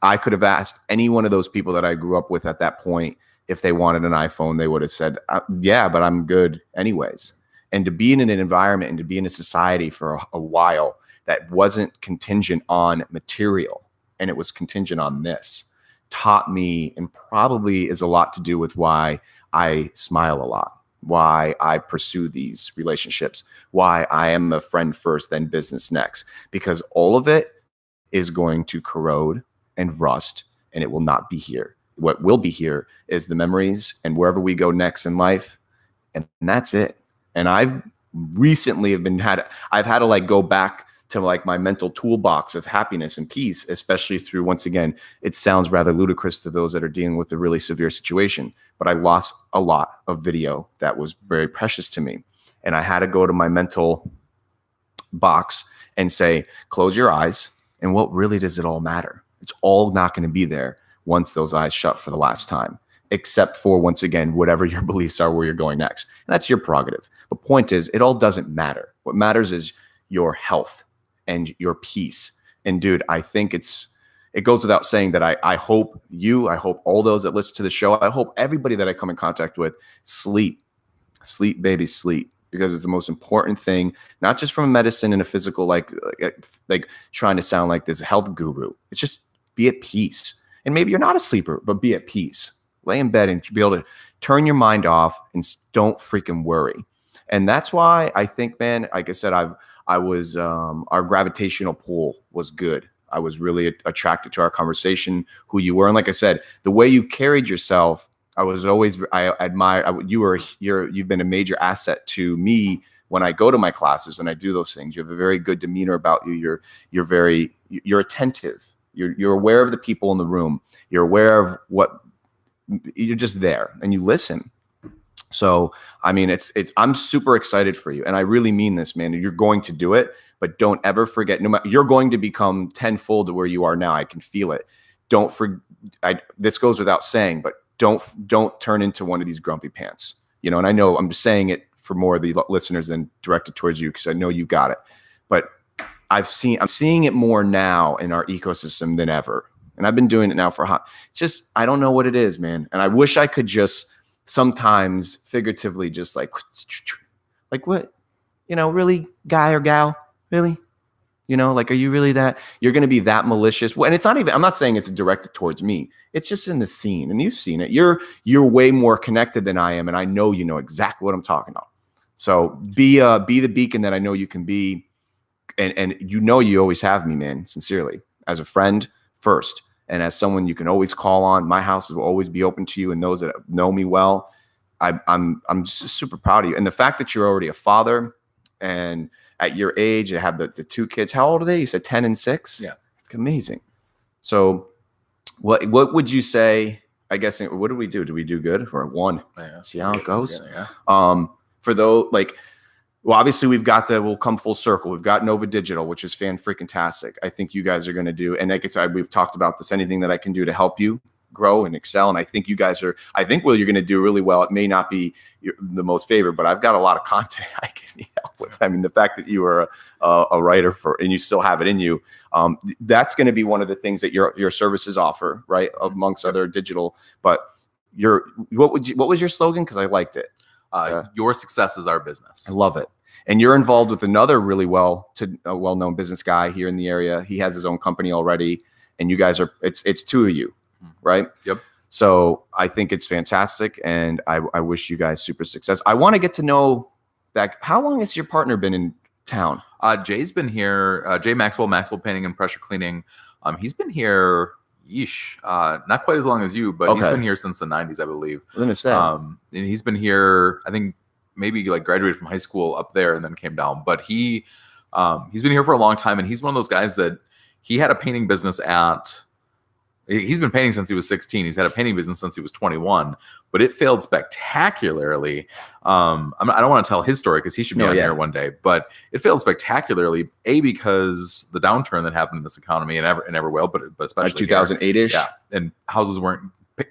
I could have asked any one of those people that I grew up with at that point, if they wanted an iPhone, they would have said, yeah, but I'm good anyways. And to be in an environment and to be in a society for a while that wasn't contingent on material, and it was contingent on this, taught me, and probably is a lot to do with why I smile a lot, why I pursue these relationships, why I am a friend first, then business next, because all of it is going to corrode and rust, and it will not be here. What will be here is the memories and wherever we go next in life. And that's it. And I've recently I've had to go back to my mental toolbox of happiness and peace, especially through, once again, it sounds rather ludicrous to those that are dealing with a really severe situation, but I lost a lot of video that was very precious to me. And I had to go to my mental box and say, close your eyes. And what really does it all matter? It's all not going to be there once those eyes shut for the last time. except for, once again, whatever your beliefs are, where you're going next. And that's your prerogative. The point is, it all doesn't matter. What matters is your health and your peace. And dude, I think it goes without saying that I hope I hope all those that listen to the show, I hope everybody that I come in contact with, sleep, baby, sleep. Because it's the most important thing, not just from medicine and a physical, like trying to sound like this health guru. It's just be at peace. And maybe you're not a sleeper, but be at peace. Lay in bed and be able to turn your mind off and don't freaking worry. And that's why I think, man, like I said, I was our gravitational pull was good. I was really attracted to our conversation, who you were, and like I said, the way you carried yourself. I admire you've been a major asset to me when I go to my classes and I do those things. You have a very good demeanor about you. You're attentive. You're aware of the people in the room. You're aware of you're just there and you listen. So, I mean, I'm super excited for you. And I really mean this, man. You're going to do it, but don't ever forget, you're going to become tenfold to where you are now. I can feel it. This goes without saying, but don't turn into one of these grumpy pants, and I know I'm just saying it for more of the listeners than directed towards you, because I know you got it, but I'm seeing it more now in our ecosystem than ever. And I've been doing it now for it's just, I don't know what it is, man. And I wish I could just sometimes figuratively just like what, really, guy or gal, really? Like, are you really you're going to be that malicious? Well, and it's not even, I'm not saying it's directed towards me. It's just in the scene, and you've seen it. You're way more connected than I am. And I know, exactly what I'm talking about. So be the beacon that I know you can be. And you always have me, man, sincerely, as a friend first. And as someone you can always call on. My house will always be open to you. And those that know me well, I'm just super proud of you. And the fact that you're already a father, and at your age, you have the two kids. How old are they? You said 10 and 6? Yeah. It's amazing. So what would you say, I guess, what do we do? Do we do good or 1? Yeah. See how it goes? Yeah. For those, well, obviously we'll come full circle. We've got Nova Digital, which is fan-freaking-tastic. I think you guys are going to do, and like I said, we've talked about this, anything that I can do to help you grow and excel. And I think you guys you're going to do really well. It may not be the most favorite, but I've got a lot of content I can help with. I mean, the fact that you are a writer and you still have it in you, that's going to be one of the things that your services offer, right? Amongst other digital, but what was your slogan? Cause I liked it. Your success is our business. I love it. And you're involved with another really well-known business guy here in the area. He has his own company already, and you guys it's 2 of you, right? Yep. So I think it's fantastic, and I wish you guys super success. I want to get to know that. How long has your partner been in town? Jay's been here. Jay Maxwell Painting and Pressure Cleaning. He's been here. Not quite as long as you, but He's been here since the 90s, I believe. I was gonna say. And he's been here, I think, maybe graduated from high school up there and then came down. But he's been here for a long time, and he's one of those guys that he had a painting business he's been painting since he was 16. He's had a painting business since he was 21, but it failed spectacularly. I don't want to tell his story because he should be on here one day, but it failed spectacularly. Because the downturn that happened in this economy and ever will, but especially 2008-ish. Yeah, and houses weren't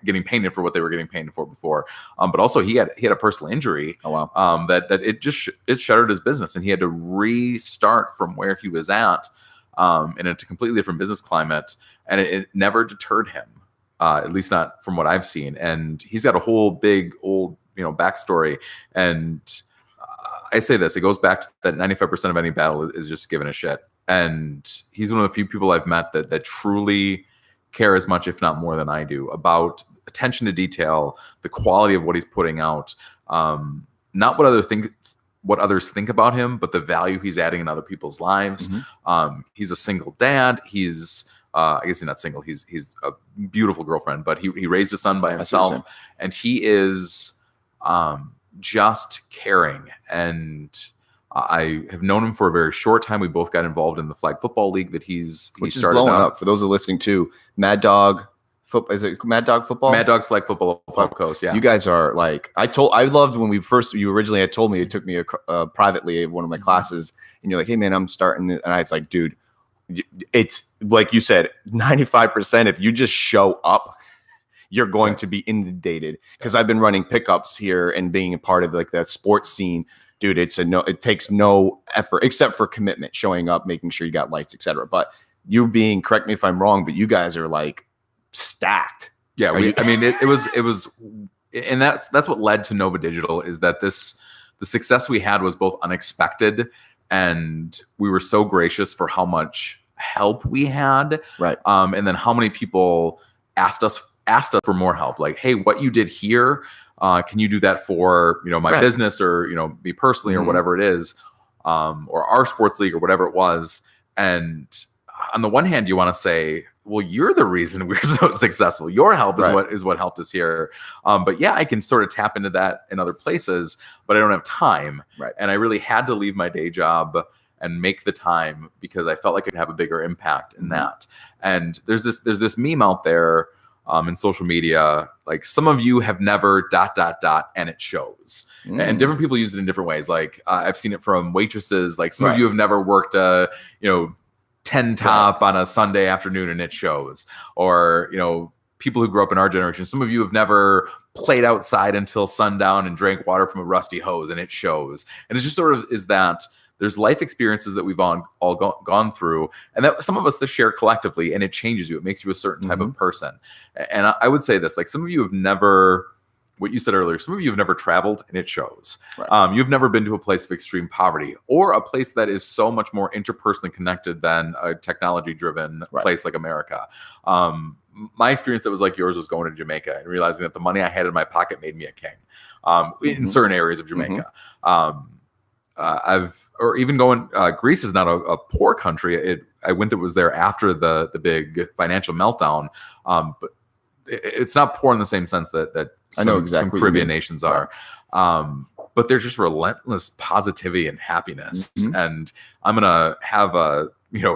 getting painted for what they were getting painted for before. But also he had a personal injury. Oh wow. That it shuttered his business, and he had to restart from where he was at, in a completely different business climate. And it never deterred him, at least not from what I've seen. And he's got a whole big old, backstory. And I say this, it goes back to that 95% of any battle is just giving a shit. And he's one of the few people I've met that truly care as much, if not more than I do, about attention to detail, the quality of what he's putting out, not what others think about him, but the value he's adding in other people's lives. Mm-hmm. He's a single dad. He's I guess he's not single. He's a beautiful girlfriend, but he raised a son by himself, and he is just caring. And I have known him for a very short time. We both got involved in the flag football league that he started is blowing up. For those who are listening to Mad Dog. Is it Mad Dog Football? Mad Dog's Flag Football Coast, yeah. You guys are I loved when you originally had told me, it took me privately at one of my classes, and you're like, hey man, I'm starting this. And I was like, dude, it's like you said, 95%. If you just show up, you're going to be inundated. Because I've been running pickups here and being a part of like that sports scene, dude. It takes no effort except for commitment, showing up, making sure you got lights, etc. But correct me if I'm wrong, but you guys are like stacked. Yeah, it was, and that's what led to Nova Digital, is that the success we had was both unexpected, and we were so gracious for how much help we had, right? And then how many people asked us for more help, like, hey, what you did here, can you do that for my business, or me personally, or whatever it is, or our sports league, or whatever it was. And on the one hand, you want to say, well, you're the reason we're so successful. Your help is what helped us here. But yeah, I can sort of tap into that in other places, but I don't have time. Right. And I really had to leave my day job and make the time, because I felt like I could have a bigger impact in that. And there's this meme out there in social media, like, some of you have never ... and it shows. And different people use it in different ways. Like, I've seen it from waitresses. Like, some of you have never worked 10 top on a Sunday afternoon and it shows. Or, people who grew up in our generation, some of you have never played outside until sundown and drank water from a rusty hose and it shows. And it's just sort of is that there's life experiences that we've all gone through, and that some of us to share collectively, and it changes you. It makes you a certain type of person. And I would say this, like, some of you have never, what you said earlier, some of you have never traveled, and it shows. Right. You've never been to a place of extreme poverty, or a place that is so much more interpersonally connected than a technology-driven place like America. My experience that was like yours was going to Jamaica and realizing that the money I had in my pocket made me a king in certain areas of Jamaica. Or even going, Greece is not a poor country. I was there after the big financial meltdown, but it's not poor in the same sense that some Caribbean nations are. But there's just relentless positivity and happiness. And I'm going to have a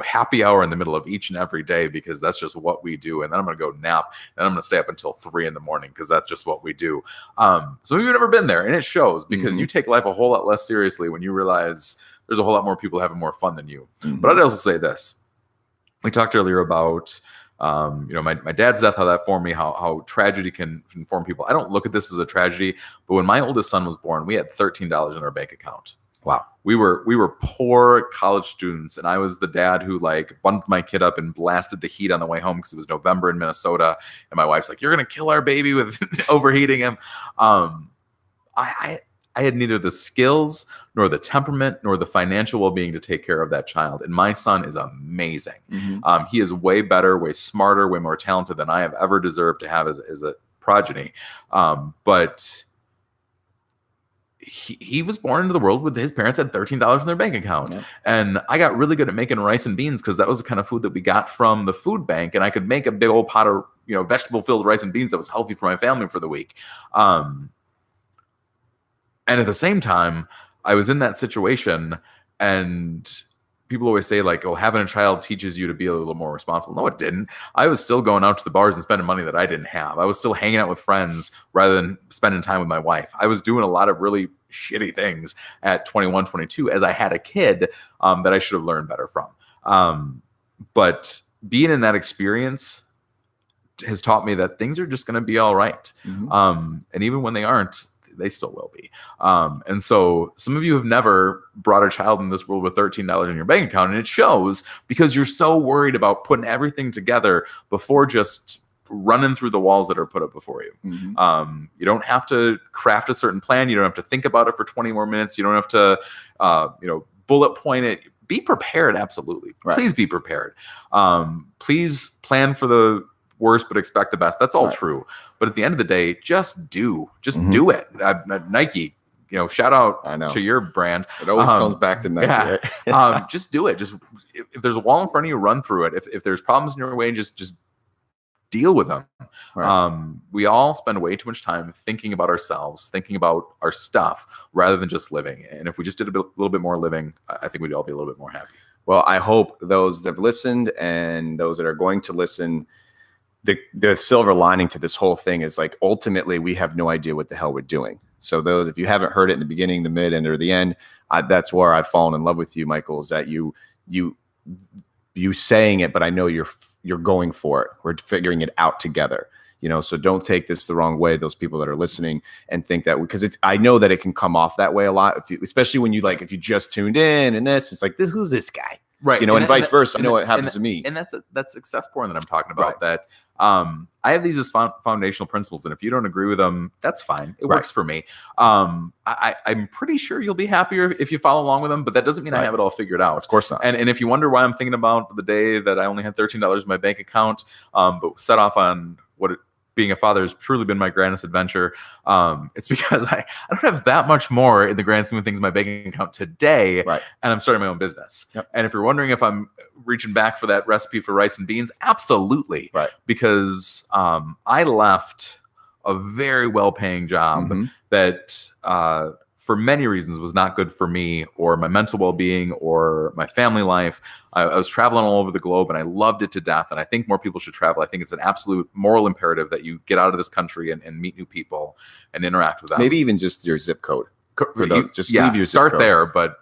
happy hour in the middle of each and every day, because that's just what we do. And then I'm going to go nap, and I'm going to stay up until 3 a.m, because that's just what we do. So you've never been there, and it shows, because you take life a whole lot less seriously when you realize there's a whole lot more people having more fun than you. But I'd also say this. We talked earlier about my dad's death, how that formed me, how tragedy can form people. I don't look at this as a tragedy, but when my oldest son was born, we had $13 in our bank account. Wow. We were poor college students, and I was the dad who like bundled my kid up and blasted the heat on the way home, because it was November in Minnesota, and my wife's like, "You're gonna kill our baby with overheating him." I had neither the skills, nor the temperament, nor the financial well-being to take care of that child. And my son is amazing. He is way better, way smarter, way more talented than I have ever deserved to have as a progeny. But he was born into the world with his parents had $13 in their bank account. And I got really good at making rice and beans, because that was the kind of food that we got from the food bank. And I could make a big old pot of vegetable-filled rice and beans that was healthy for my family for the week. And at the same time, I was in that situation, and people always say, like, oh, having a child teaches you to be a little more responsible. No, it didn't. I was still going out to the bars and spending money that I didn't have. I was still hanging out with friends rather than spending time with my wife. I was doing a lot of really shitty things at 21, 22 as I had a kid that I should have learned better from. But being in that experience has taught me that things are just going to be all right. And even when they aren't, they still will be. And so some of you have never brought a child in this world with $13 in your bank account, and it shows, because you're so worried about putting everything together before just running through the walls that are put up before you. You don't have to craft a certain plan. You don't have to think about it for 20 more minutes. You don't have to, bullet point it. Be prepared. Absolutely. Please be prepared. Please plan for the worst, but expect the best. That's all true. But at the end of the day, just do it. Nike, shout out to your brand. It always comes back to Nike. Right? Just do it. Just if there's a wall in front of you, run through it. If there's problems in your way, just deal with them. We all spend way too much time thinking about ourselves, thinking about our stuff, rather than just living. And if we just did a little bit more living, I think we'd all be a little bit more happy. Well, I hope those that have listened and those that are going to listen, the silver lining to this whole thing is, like, ultimately we have no idea what the hell we're doing. So those, if you haven't heard it in the beginning, the mid, and or the end, that's where I've fallen in love with you, Michael, is that you saying it, but I know you're going for it. We're figuring it out together. So don't take this the wrong way, those people that are listening, and think that, because I know that it can come off that way a lot, especially when if you just tuned in and it's like, who's this guy? Right. And vice versa. I know what happens to me. And that's success porn that I'm talking about. Right. That I have these as foundational principles, and if you don't agree with them, that's fine. It works for me. I'm pretty sure you'll be happier if you follow along with them, but that doesn't mean I have it all figured out. Of course not. And if you wonder why I'm thinking about the day that I only had $13 in my bank account, but set off on being a father has truly been my grandest adventure. It's because I don't have that much more in the grand scheme of things in my bank account today, and I'm starting my own business. Yep. And if you're wondering if I'm reaching back for that recipe for rice and beans, absolutely. Right. Because I left a very well-paying job that for many reasons was not good for me or my mental well-being or my family life. I was traveling all over the globe and I loved it to death. And I think more people should travel. I think it's an absolute moral imperative that you get out of this country and meet new people and interact with them. Maybe even just your zip code. For those. Just leave your zip start code. There, but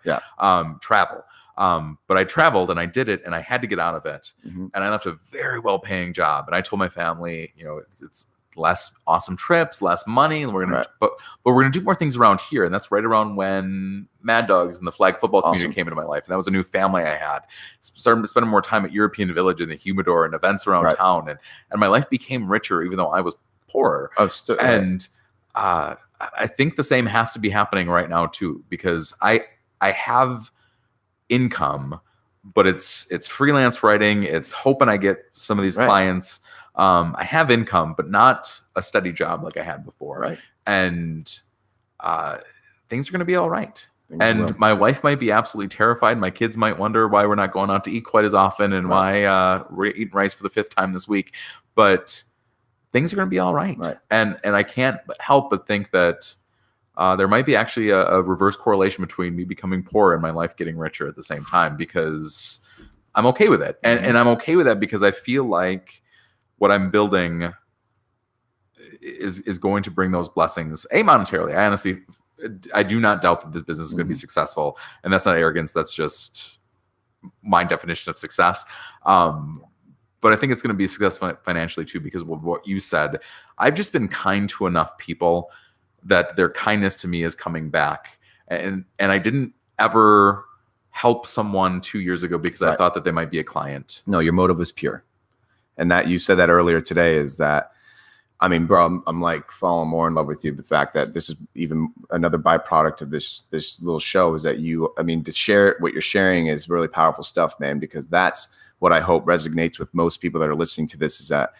travel. But I traveled and I did it and I had to get out of it. And I left a very well-paying job. And I told my family, it's less awesome trips, less money, and we're gonna but we're gonna do more things around here. And that's right around when Mad Dogs and the flag football community came into my life. And that was a new family I had. Started spending more time at European Village and the Humidor and events around town. And my life became richer even though I was poorer. I think the same has to be happening right now too, because I have income, but it's freelance writing. It's hoping I get some of these clients. I have income, but not a steady job like I had before. Right. And things are going to be all right. My wife might be absolutely terrified. My kids might wonder why we're not going out to eat quite as often and why we're eating rice for the 5th time this week. But things are going to be all right. And I can't help but think that there might be actually a reverse correlation between me becoming poor and my life getting richer at the same time, because I'm okay with it. And I'm okay with that because I feel like what I'm building is going to bring those blessings, monetarily. I do not doubt that this business is going to be successful, and that's not arrogance. That's just my definition of success. But I think it's going to be successful financially too, because of what you said. I've just been kind to enough people that their kindness to me is coming back, and I didn't ever help someone 2 years ago because I thought that they might be a client. No, your motive was pure. And that you said that earlier today is that, I mean, bro, I'm like falling more in love with you. The fact that this is even another byproduct of this little show is that to share what you're sharing is really powerful stuff, man, because that's what I hope resonates with most people that are listening to this, is that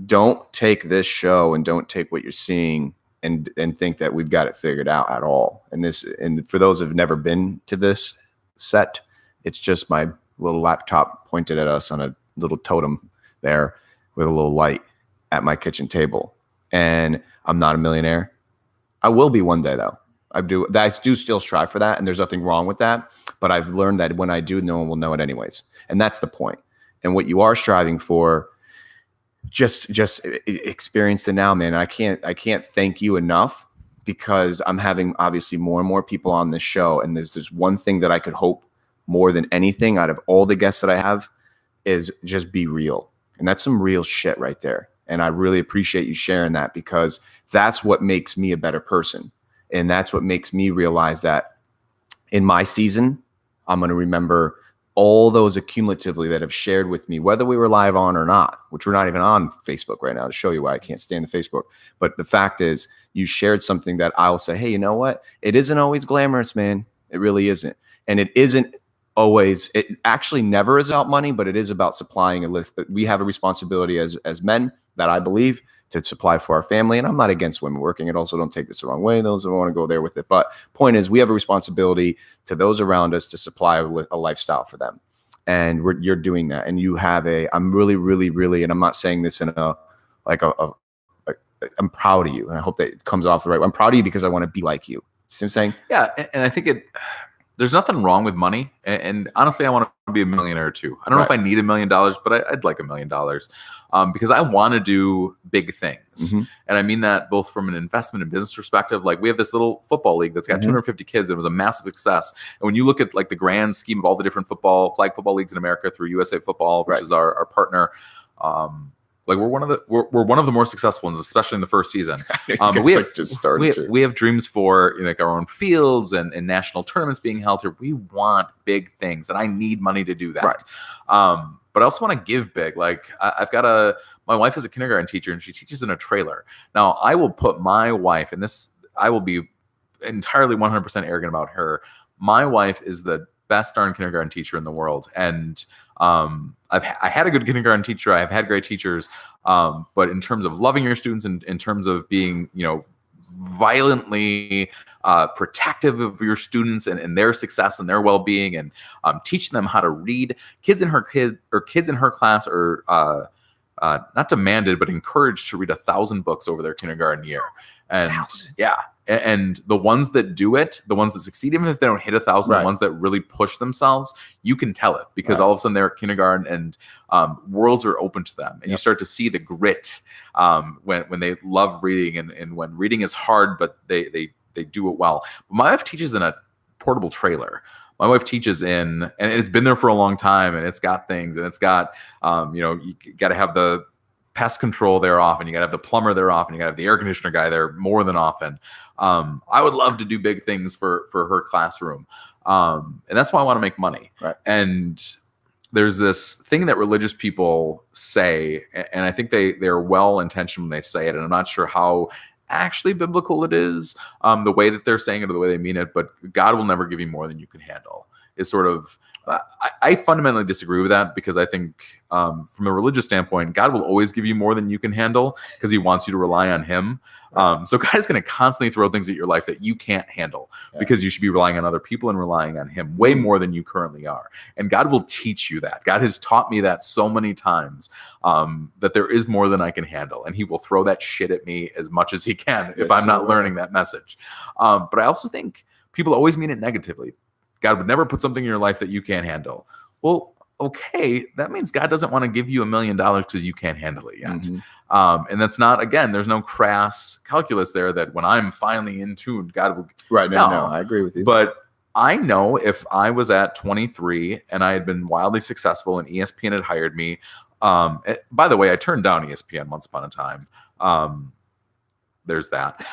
don't take this show and don't take what you're seeing and think that we've got it figured out at all. And for those who've never been to this set, it's just my little laptop pointed at us on a little totem there with a little light at my kitchen table. And I'm not a millionaire. I will be one day though. I do still strive for that, and there's nothing wrong with that. But I've learned that when I do, no one will know it anyways. And that's the point. And what you are striving for, just experience the now, man. I can't thank you enough, because I'm having obviously more and more people on this show. And there's this one thing that I could hope more than anything out of all the guests that I have is just be real. And that's some real shit right there. And I really appreciate you sharing that, because that's what makes me a better person. And that's what makes me realize that in my season, I'm going to remember all those accumulatively that have shared with me, whether we were live on or not, which we're not even on Facebook right now, to show you why I can't stand the Facebook. But the fact is, you shared something that I'll say, hey, you know what? It isn't always glamorous, man. It really isn't. And it isn't always, it actually never is about money, but it is about supplying a list that we have a responsibility as men, that I believe, to supply for our family. And I'm not against women working. And also, don't take this the wrong way, those who want to go there with it. But point is, we have a responsibility to those around us to supply a lifestyle for them. And you're doing that. And you have I'm really, really, really, and I'm not saying this in I'm proud of you. And I hope that it comes off the right way. I'm proud of you because I want to be like you. See what I'm saying? Yeah. And I think there's nothing wrong with money. And honestly, I want to be a millionaire too. I don't know if I need $1 million, but I'd like $1 million because I want to do big things. And I mean that both from an investment and business perspective. Like, we have this little football league that's got 250 kids. And it was a massive success. And when you look at like the grand scheme of all the different flag football leagues in America through USA Football, which is our partner, Like we're one of the more successful ones, especially in the first season. We have dreams for like our own fields and national tournaments being held here. We want big things, and I need money to do that. Right. But I also want to give big. Like my wife is a kindergarten teacher, and she teaches in a trailer. Now I will put my wife in this. I will be entirely 100% arrogant about her. My wife is the best darn kindergarten teacher in the world, and I had a good kindergarten teacher. I've had great teachers, but in terms of loving your students and in terms of being, violently protective of your students and their success and their well-being, and teaching them how to read, kids in her class are not demanded but encouraged to read 1,000 books over their kindergarten year. And 1,000. Yeah. And the ones that do it, the ones that succeed, even if they don't hit 1,000, right. The ones that really push themselves, you can tell it because all of a sudden they're at kindergarten and worlds are open to them. And you start to see the grit when they love reading and when reading is hard, but they do it well. My wife teaches in a portable trailer. My wife teaches and it's been there for a long time, and it's got things, and it's got, you got to have the pest control there often. You got to have the plumber there often. You got to have the air conditioner guy there more than often. I would love to do big things for her classroom. And that's why I want to make money. Right. And there's this thing that religious people say, and I think they're well-intentioned when they say it, and I'm not sure how actually biblical it is, the way that they're saying it or the way they mean it, but God will never give you more than you can handle is sort of, I fundamentally disagree with that because I think from a religious standpoint, God will always give you more than you can handle because he wants you to rely on him. So God is going to constantly throw things at your life that you can't handle because you should be relying on other people and relying on him way more than you currently are. And God will teach you that. God has taught me that so many times that there is more than I can handle. And he will throw that shit at me as much as he can if I'm not learning that message. But I also think people always mean it negatively. God would never put something in your life that you can't handle. Well, okay, that means God doesn't want to give you $1 million because you can't handle it yet. Mm-hmm. And that's not, again, there's no crass calculus there that when I'm finally in tune, God will. Right. No, I agree with you. But I know if I was at 23 and I had been wildly successful and ESPN had hired me, by the way, I turned down ESPN once upon a time. There's that.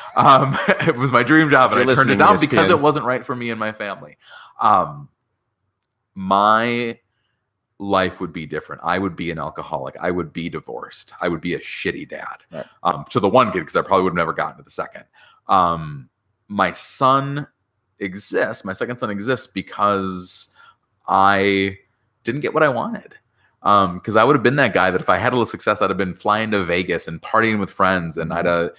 It was my dream job, and I turned it down because it wasn't right for me and my family. My life would be different. I would be an alcoholic. I would be divorced. I would be a shitty dad. Right. To the one kid, because I probably would have never gotten to the second. My son exists. My second son exists because I didn't get what I wanted. Because I would have been that guy that if I had a little success, I'd have been flying to Vegas and partying with friends, and I'd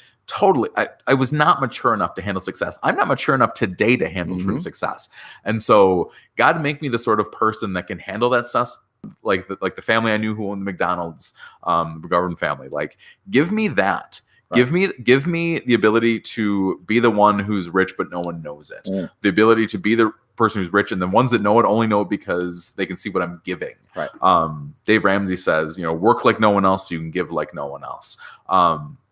I was not mature enough to handle success. I'm not mature enough today to handle true success. And so God make me the sort of person that can handle that stuff. Like the family I knew who owned the McDonald's, the McGovern family, like give me that. Right. Give me the ability to be the one who's rich, but no one knows it. Yeah. The ability to be the person who's rich, and the ones that know it only know it because they can see what I'm giving. Right. Dave Ramsey says, work like no one else so you can give like no one else.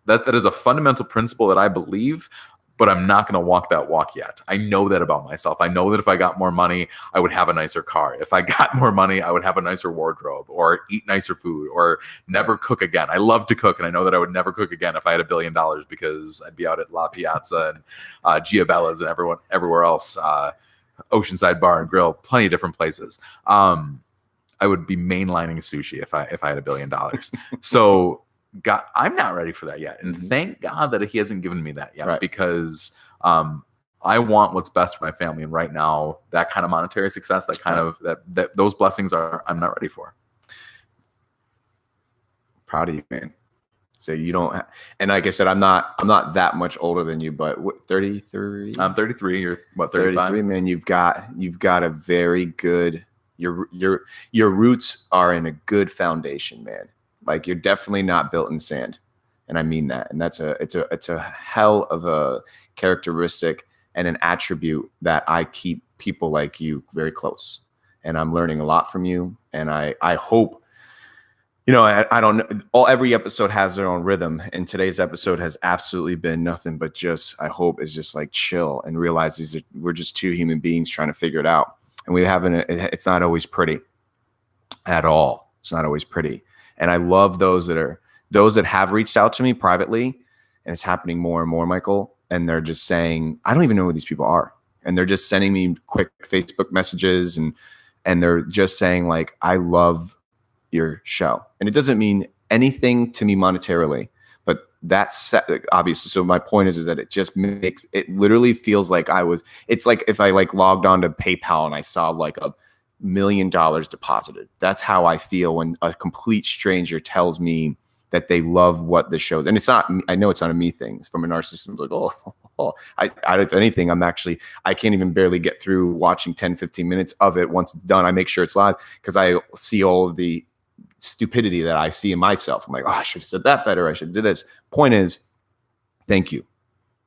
That is a fundamental principle that I believe, but I'm not going to walk that walk yet. I know that about myself. I know that if I got more money, I would have a nicer car. If I got more money, I would have a nicer wardrobe or eat nicer food or never cook again. I love to cook, and I know that I would never cook again if I had $1 billion because I'd be out at La Piazza and Giabella's and everywhere else, Oceanside Bar and Grill, plenty of different places. I would be mainlining sushi if I had $1 billion. So God, I'm not ready for that yet. And thank God that he hasn't given me that yet, because I want what's best for my family. And right now, that kind of monetary success, that kind of that those blessings I'm not ready for. Proud of you, man. So you don't, and like I said, I'm not that much older than you, but what, 33? I'm 33. You're what, 35? 33, man. You've got a very good, your roots are in a good foundation, man. Like you're definitely not built in sand, and I mean that. And it's a hell of a characteristic and an attribute that I keep people like you very close. And I'm learning a lot from you. And I hope, I don't know. Every episode has their own rhythm, and today's episode has absolutely been nothing but just, I hope, is just like chill and realize we're just two human beings trying to figure it out, and it's not always pretty at all. It's not always pretty. And I love those that those that have reached out to me privately, and it's happening more and more, Michael, and they're just saying, I don't even know who these people are. And they're just sending me quick Facebook messages and they're just saying like, I love your show. And it doesn't mean anything to me monetarily, but that's obviously. So my point is that it just makes, it literally feels like it's like if I like logged on to PayPal and I saw like $1 million deposited. That's how I feel when a complete stranger tells me that they love what the show, and it's not, I know it's not a me thing. It's from a narcissist. I'm like, if anything, I can't even barely get through watching 10, 15 minutes of it. Once it's done, I make sure it's live because I see all of the stupidity that I see in myself. I'm like, I should have said that better. I should do this. Point is, thank you.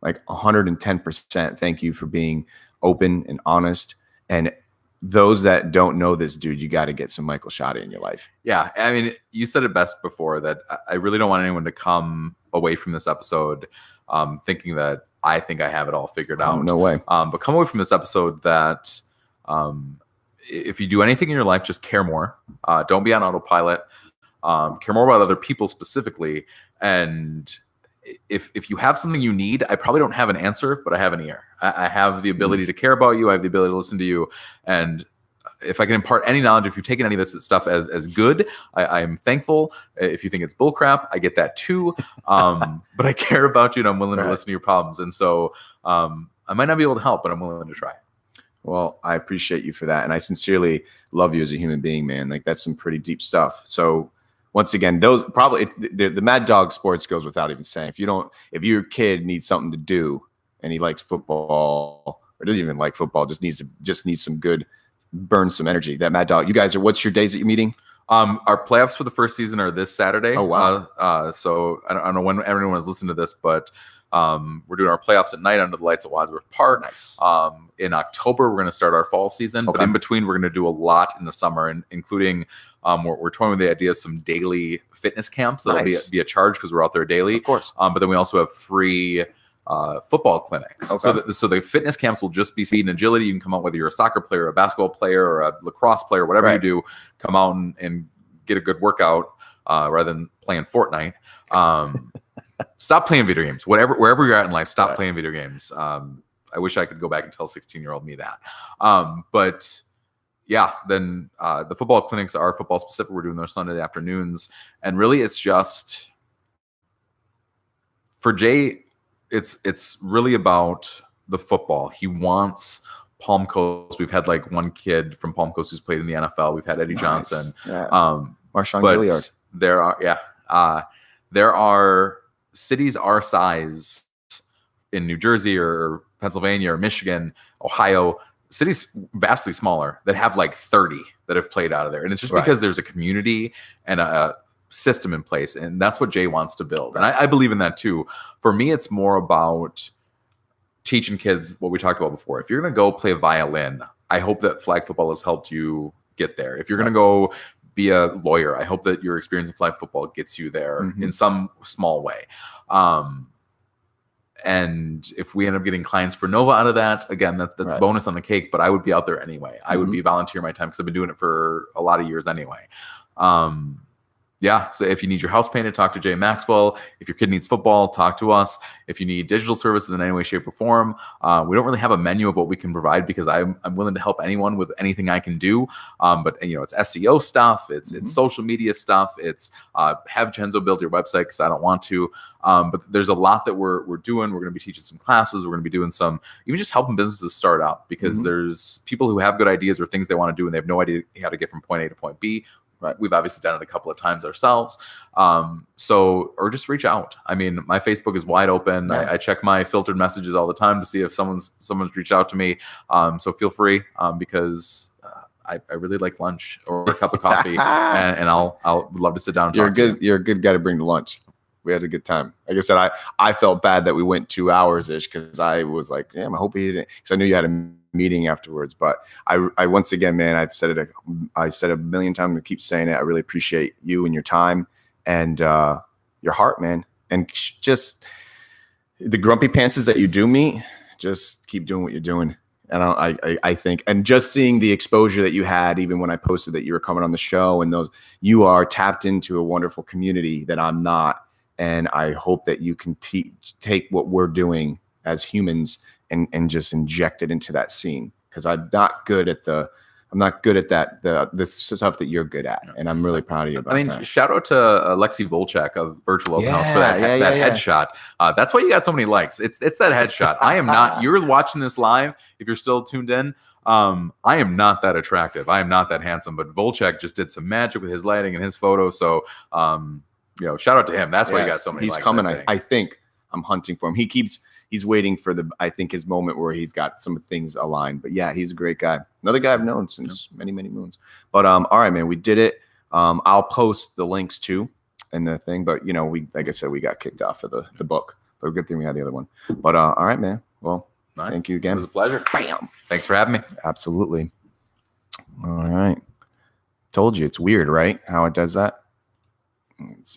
Like 110% thank you for being open and honest. And those that don't know this dude, you got to get some Michael Schottey in your life. Yeah. I mean, you said it best before that I really don't want anyone to come away from this episode thinking that I think I have it all figured out. No way. But come away from this episode that if you do anything in your life, just care more. Don't be on autopilot. Care more about other people specifically. And if you have something you need, I probably don't have an answer, but I have an ear. I have the ability to care about you. I have the ability to listen to you. And if I can impart any knowledge, if you've taken any of this stuff as good, I'm thankful. If you think it's bullcrap, I get that too. But I care about you and I'm willing to listen to your problems. And so I might not be able to help, but I'm willing to try. Well, I appreciate you for that. And I sincerely love you as a human being, man. Like that's some pretty deep stuff. So once again, those probably the Mad Dog Sports goes without even saying. If your kid needs something to do and he likes football or doesn't even like football, just needs some good, burn some energy. That Mad Dog. You guys what's your days that you're meeting? Our playoffs for the first season are this Saturday. Oh wow! So I don't know when everyone is listening to this, but we're doing our playoffs at night under the lights at Wadsworth Park. Nice. In October, we're going to start our fall season, but in between, we're going to do a lot in the summer, and including we're toying with the idea of some daily fitness camps that'll be a charge because we're out there daily, of course. But then we also have free football clinics. Okay. So the fitness camps will just be speed and agility. You can come out whether you're a soccer player, a basketball player, or a lacrosse player, whatever you do, come out and get a good workout rather than playing Fortnite. Stop playing video games. Wherever you're at in life, stop playing video games. I wish I could go back and tell 16-year-old me that. But yeah, then the football clinics are football specific. We're doing those Sunday afternoons. And really it's just for Jay, it's really about the football. He wants Palm Coast. We've had like one kid from Palm Coast who's played in the NFL. We've had Eddie Johnson. Yeah. Marshawn Gilliard. There are cities our size in New Jersey or Pennsylvania or Michigan, Ohio, cities vastly smaller that have like 30 that have played out of there. And it's just because there's a community and a system in place. And that's what Jay wants to build. And I believe in that too. For me, it's more about teaching kids what we talked about before. If you're going to go play violin, I hope that flag football has helped you get there. If you're going to go be a lawyer, I hope that your experience in flag football gets you there in some small way. And if we end up getting clients for Nova out of that, again, that's bonus on the cake, but I would be out there anyway. I would be volunteering my time because I've been doing it for a lot of years anyway. Yeah. So if you need your house painted, talk to Jay Maxwell. If your kid needs football, talk to us. If you need digital services in any way, shape, or form, we don't really have a menu of what we can provide because I'm willing to help anyone with anything I can do. But it's SEO stuff, it's social media stuff, it's have Chenzo build your website because I don't want to. But there's a lot that we're doing. We're going to be teaching some classes. We're going to be doing some even just helping businesses start up because there's people who have good ideas or things they want to do and they have no idea how to get from point A to point B. Right. We've obviously done it a couple of times ourselves. Or just reach out. I mean, my Facebook is wide open. Yeah. I check my filtered messages all the time to see if someone's reached out to me. So feel free I really like lunch or a cup of coffee and I'll love to sit down and talk to you. You're a good guy to bring to lunch. We had a good time. Like I said, I felt bad that we went 2 hours ish because I was like, damn, I hope he didn't, because I knew you had a meeting afterwards. But I once again, man, I said it a million times and keep saying it. I really appreciate you and your time and your heart, man. And just the grumpy pantses that you do meet, just keep doing what you're doing. And I think, and just seeing the exposure that you had, even when I posted that you were coming on the show, and those, you are tapped into a wonderful community that I'm not. And I hope that you can take what we're doing as humans and just inject it into that scene. Cause I'm not good at that, the stuff that you're good at. And I'm really proud of you about that. I mean, shout out to Alexi Volchak of Virtual Open House for that headshot. That's why you got so many likes. It's that headshot. I am not, you're watching this live. If you're still tuned in, I am not that attractive. I am not that handsome, but Volchak just did some magic with his lighting and his photo. So, shout out to him. That's why you got so many likes. He's coming. I think I'm hunting for him. He's waiting for his moment where he's got some things aligned. But yeah, he's a great guy. Another guy I've known since many, many moons. But all right, man, we did it. I'll post the links too in the thing. But like I said, we got kicked off of the book. But good thing we had the other one. But all right, man. Well, thank you again. It was a pleasure. Bam. Thanks for having me. Absolutely. All right. Told you it's weird, right? How it does that. Let's